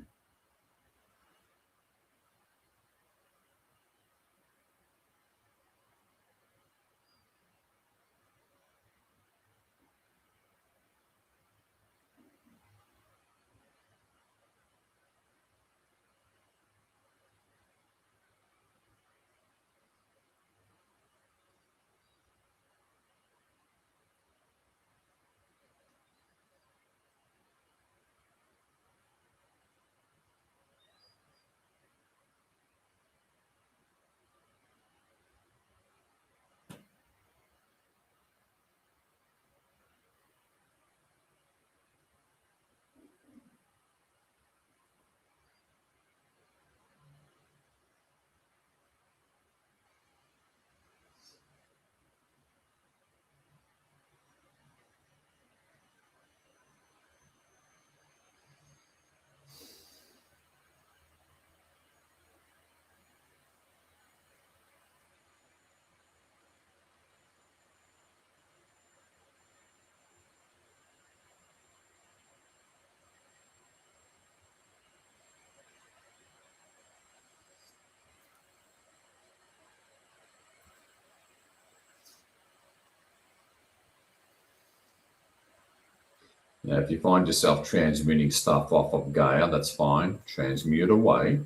Now, if you find yourself transmuting stuff off of Gaia, that's fine. Transmute away.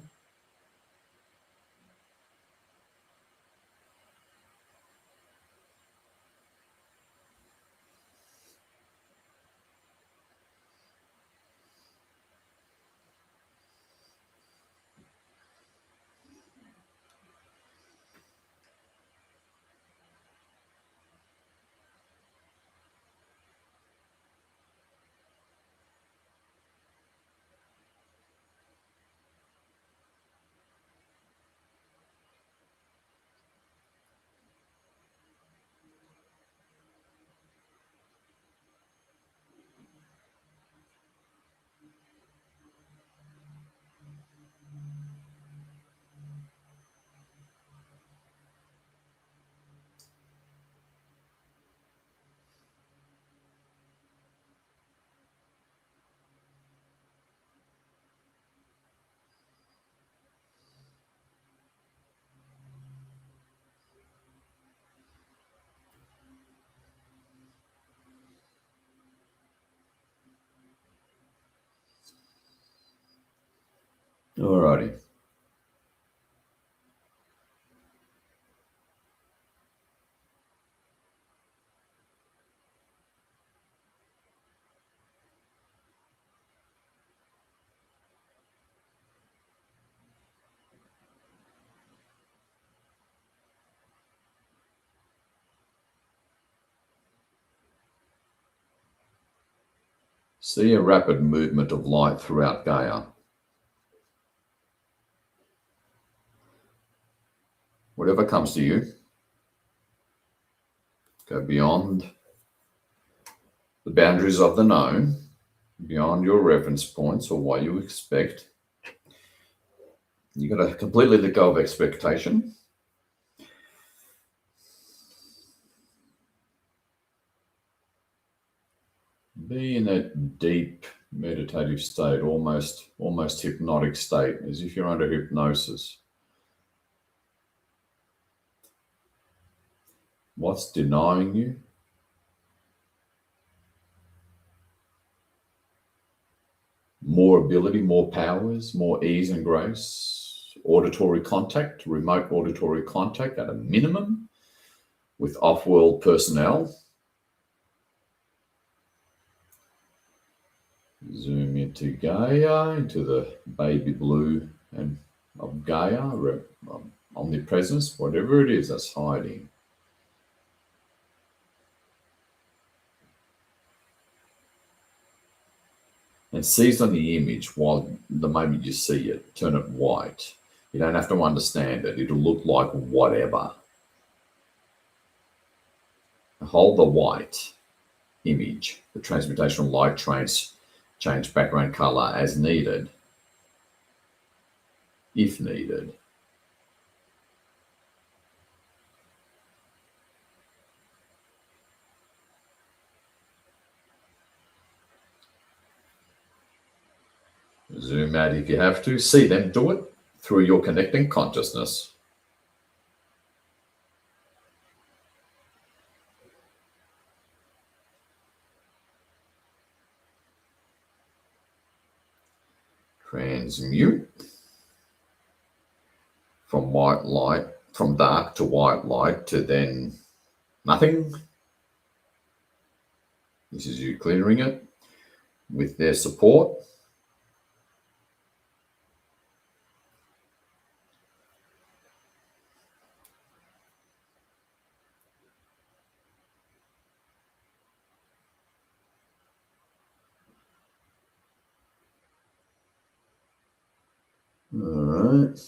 Alrighty. See a rapid movement of light throughout Gaia. Whatever comes to you, go beyond the boundaries of the known, beyond your reference points or what you expect. You've got to completely let go of expectation. Be in that deep meditative state, almost hypnotic state, as if you're under hypnosis. What's denying you? More ability, more powers, more ease and grace, auditory contact, remote auditory contact at a minimum with off-world personnel. Zoom into Gaia, into the baby blue and of Gaia, omnipresence, whatever it is that's hiding. And seize on the image while the moment you see it, turn it white. You don't have to understand it. It'll look like whatever. Hold the white image, the transmutational light trains change background color as needed, if needed. Zoom out if you have to. See them do it through your connecting consciousness. Transmute from white light, from dark to white light to then nothing. This is you clearing it with their support. All right.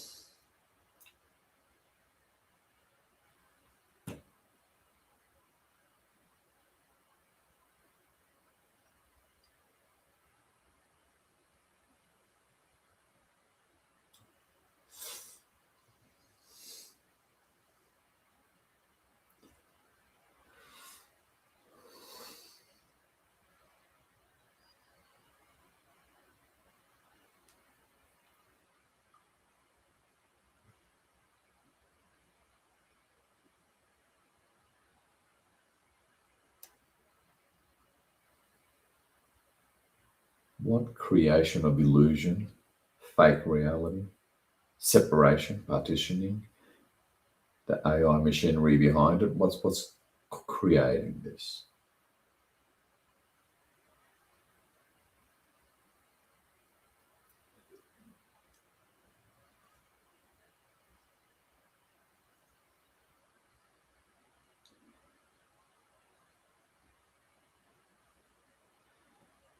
What creation of illusion, fake reality, separation, partitioning, the AI machinery behind it, what's creating this?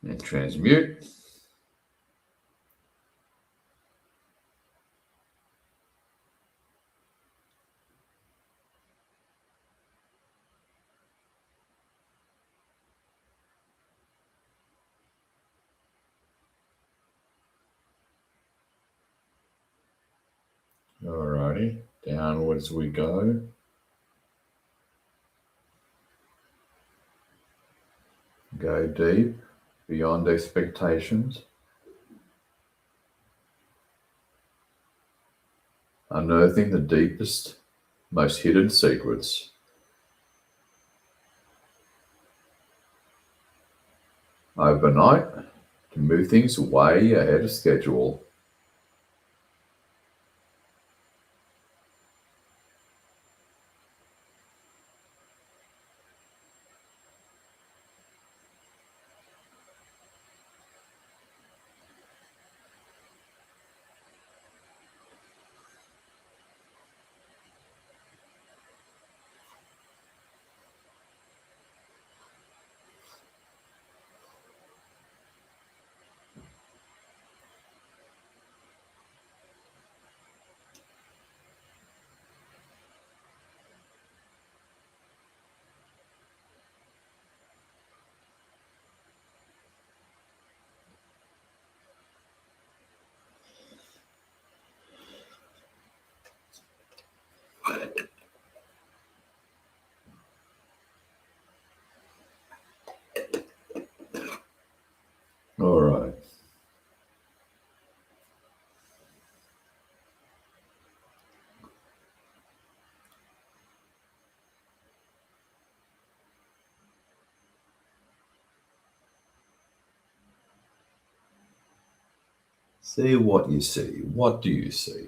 And transmute. Alrighty, downwards we go. Go deep, beyond expectations. Unearthing the deepest, most hidden secrets. Overnight, to move things way ahead of schedule. All right. See what you see. What do you see?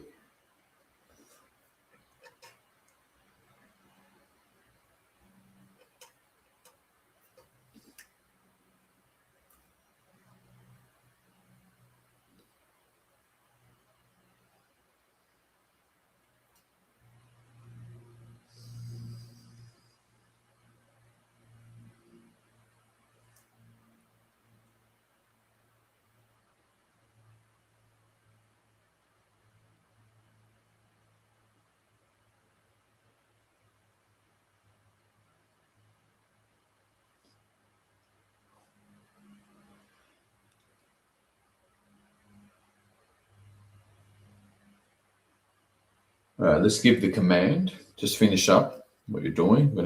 All right, let's give the command. Just finish up what you're doing. We're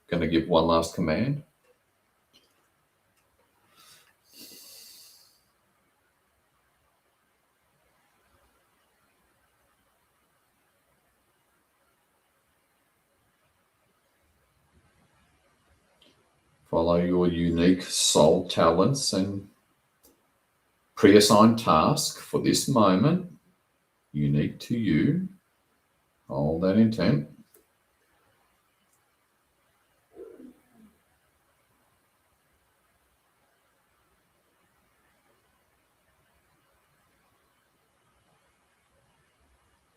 going to give one last command. Follow your unique soul talents and pre-assigned task for this moment, unique to you. Hold that intent.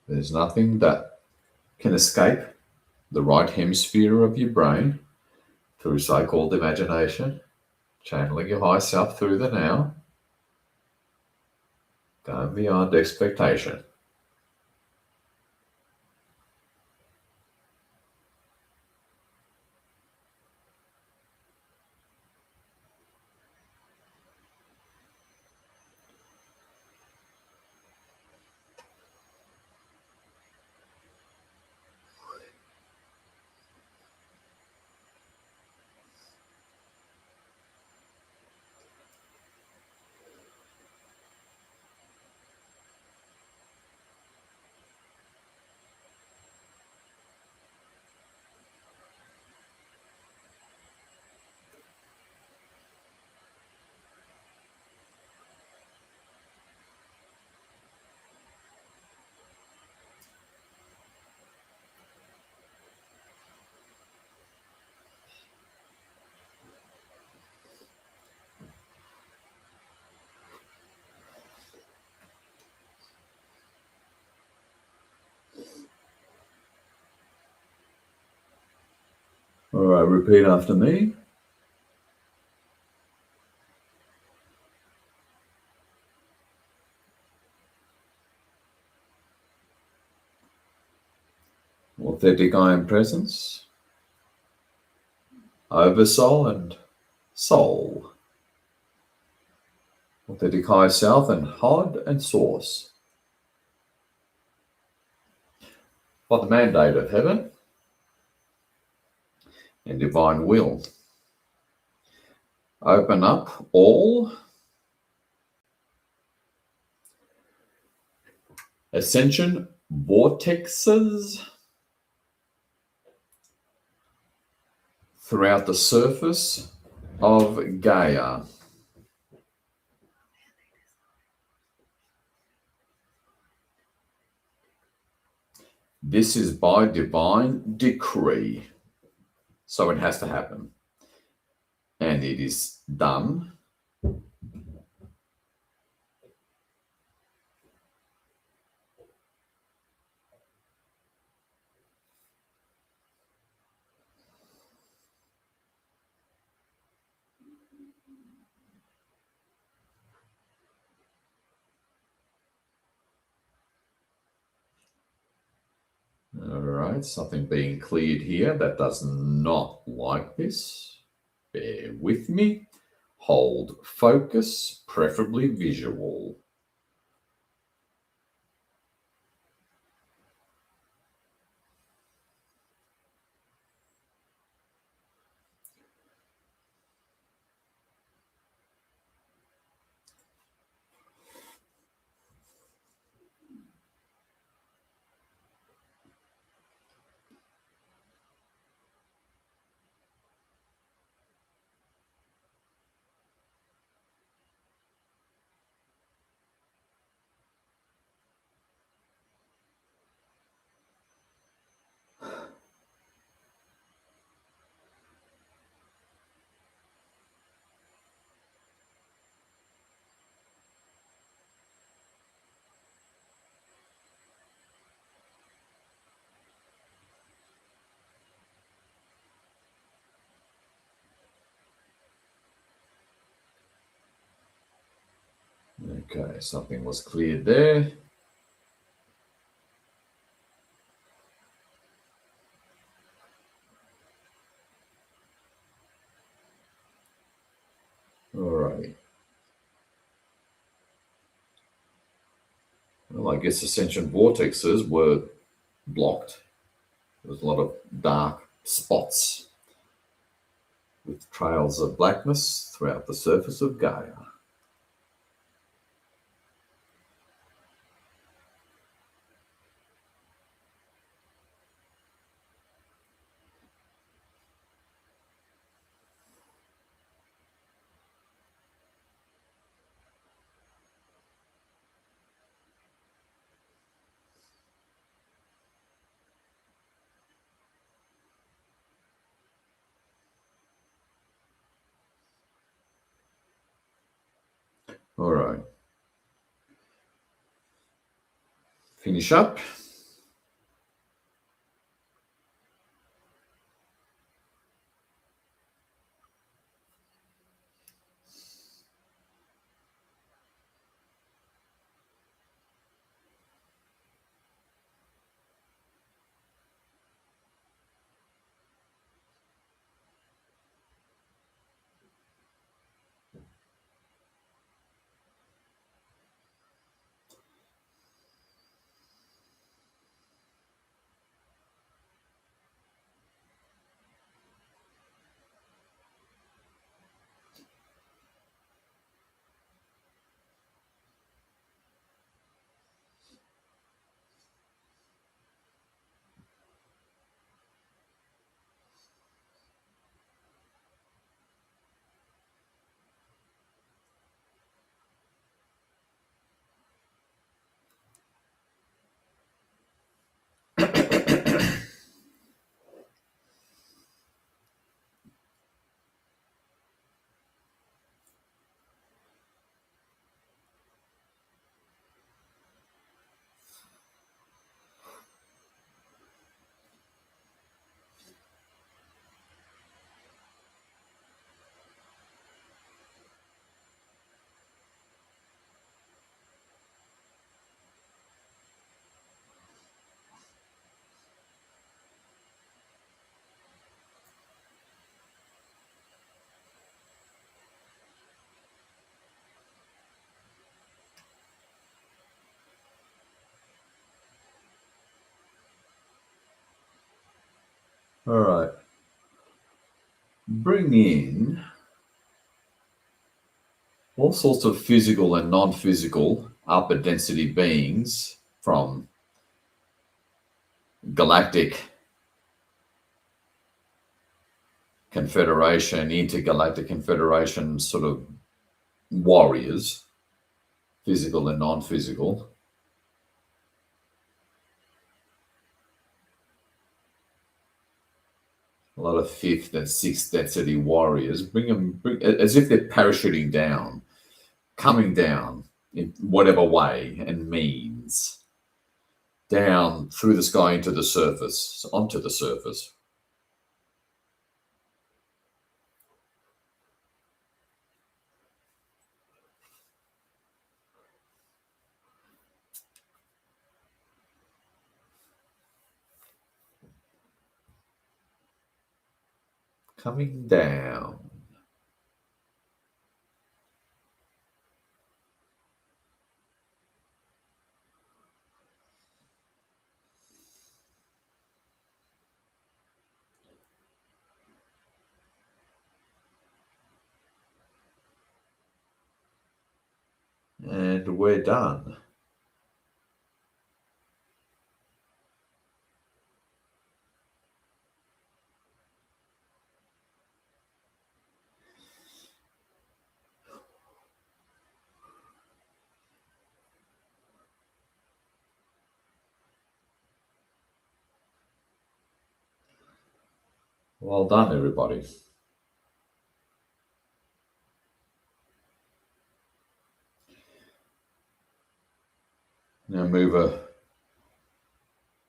There's nothing that can escape the right hemisphere of your brain through so-called imagination, channeling your higher self through the now, going beyond expectation. All right, repeat after me. Authentic I am presence, oversoul and soul. Authentic high self and HOD and source. By the mandate of heaven and divine will. Open up all ascension vortexes throughout the surface of Gaia. This is by divine decree. So it has to happen. And it is done. All right, something being cleared here that does not like this. Bear with me. Hold focus, preferably visual. Okay, something was cleared there. All right. Well, I guess ascension vortexes were blocked. There's a lot of dark spots with trails of blackness throughout the surface of Gaia. All right. Finish up. All right. Bring in all sorts of physical and non-physical upper density beings from galactic confederation, intergalactic confederation sort of warriors, physical and non-physical. A lot of fifth and sixth density warriors. Bring as if they're parachuting down, coming down in whatever way and means, down through the sky into the surface, onto the surface. Coming down. And we're done. Well done, everybody. Now move a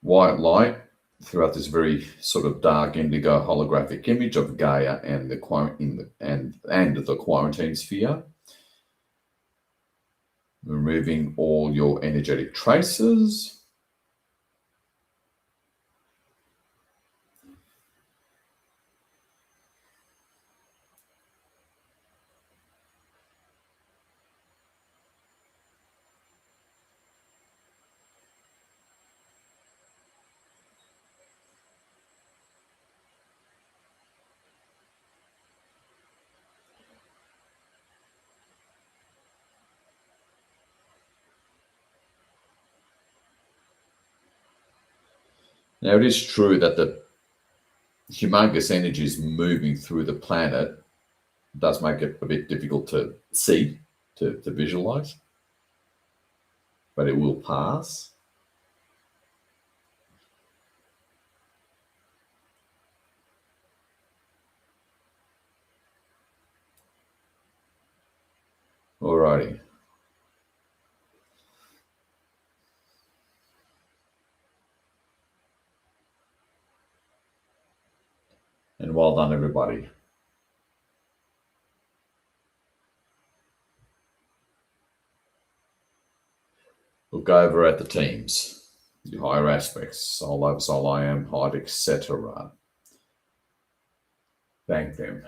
white light throughout this very sort of dark indigo holographic image of Gaia and the quarantine sphere, removing all your energetic traces. Now, it is true that the humongous energies moving through the planet does make it a bit difficult to see, to visualize, but it will pass. Alrighty. And well done, everybody. Look over at the teams, the higher aspects, soul over soul, I am, height, etc. Thank them.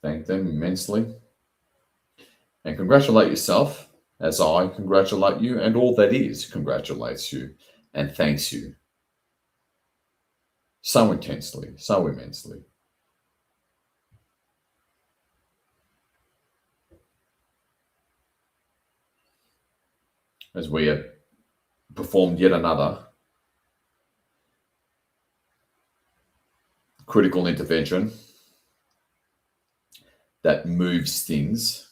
Thank them immensely. And congratulate yourself as I congratulate you, and all that is congratulates you and thanks you so intensely, so immensely. As we have performed yet another critical intervention that moves things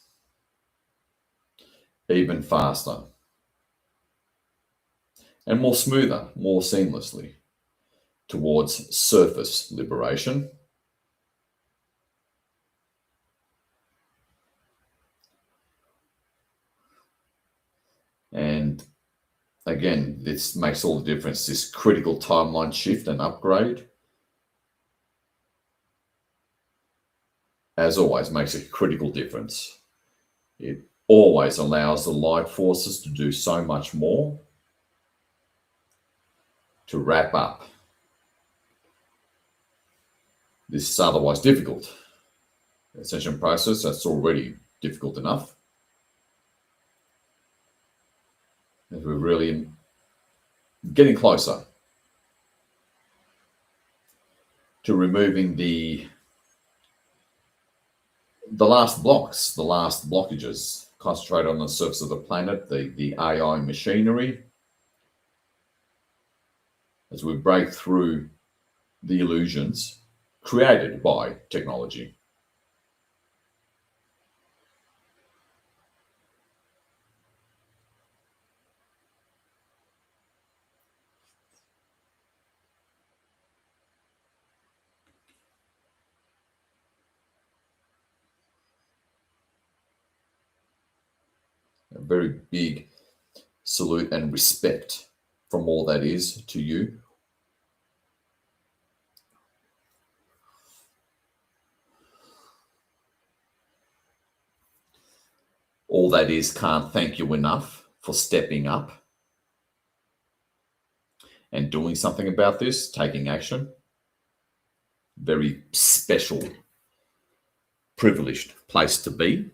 even faster and more smoother, more seamlessly towards surface liberation. And again, this makes all the difference, this critical timeline shift and upgrade. As always, makes a critical difference. It always allows the light forces to do so much more, to wrap up this is otherwise difficult ascension process that's already difficult enough. As we're really getting closer to removing the last blocks, the last blockages. Concentrate on the surface of the planet, the AI machinery, as we break through the illusions created by technology. A very big salute and respect from all that is to you. All that is can't thank you enough for stepping up and doing something about this, taking action. Very special, privileged place to be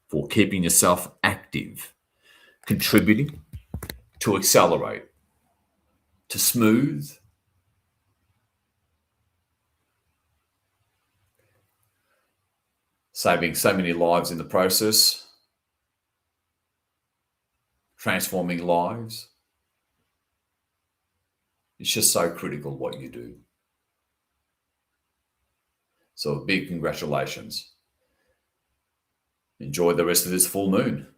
for keeping yourself active, contributing to accelerate, to smooth, saving so many lives in the process, transforming lives. It's just so critical what you do. So a big congratulations. Enjoy the rest of this full moon.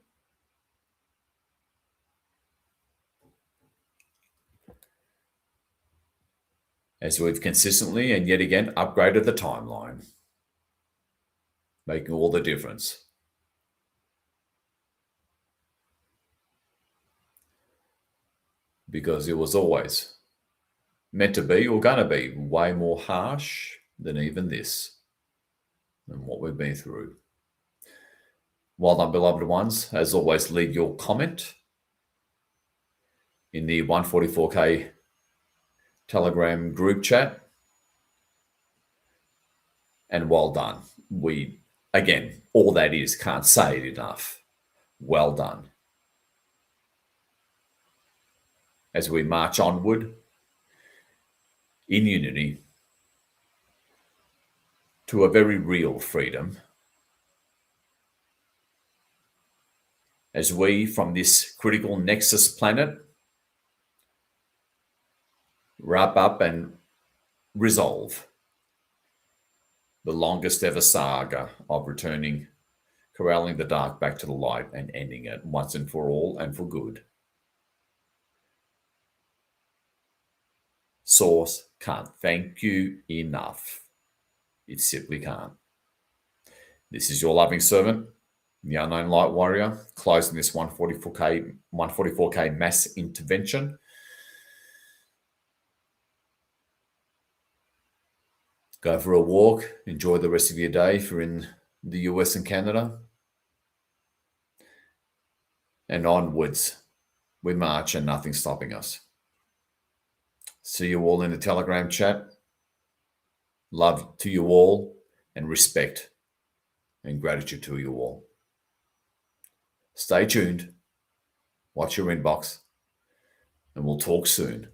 As we've consistently and yet again upgraded the timeline, making all the difference. Because it was always meant to be or going to be way more harsh than even this, than what we've been through. Well done, beloved ones. As always, leave your comment in the 144K Telegram group chat. And well done. We, again, all that is, can't say it enough. Well done. As we march onward in unity to a very real freedom as we, from this critical nexus planet, wrap up and resolve the longest ever saga of returning, corralling the dark back to the light and ending it once and for all and for good. Source can't thank you enough. It simply can't. This is your loving servant, the Unknown Light Warrior, closing this 144K mass intervention. Go for a walk. Enjoy the rest of your day if you're in the US and Canada. And onwards, we march and nothing's stopping us. See you all in the Telegram chat. Love to you all and respect and gratitude to you all. Stay tuned. Watch your inbox and we'll talk soon.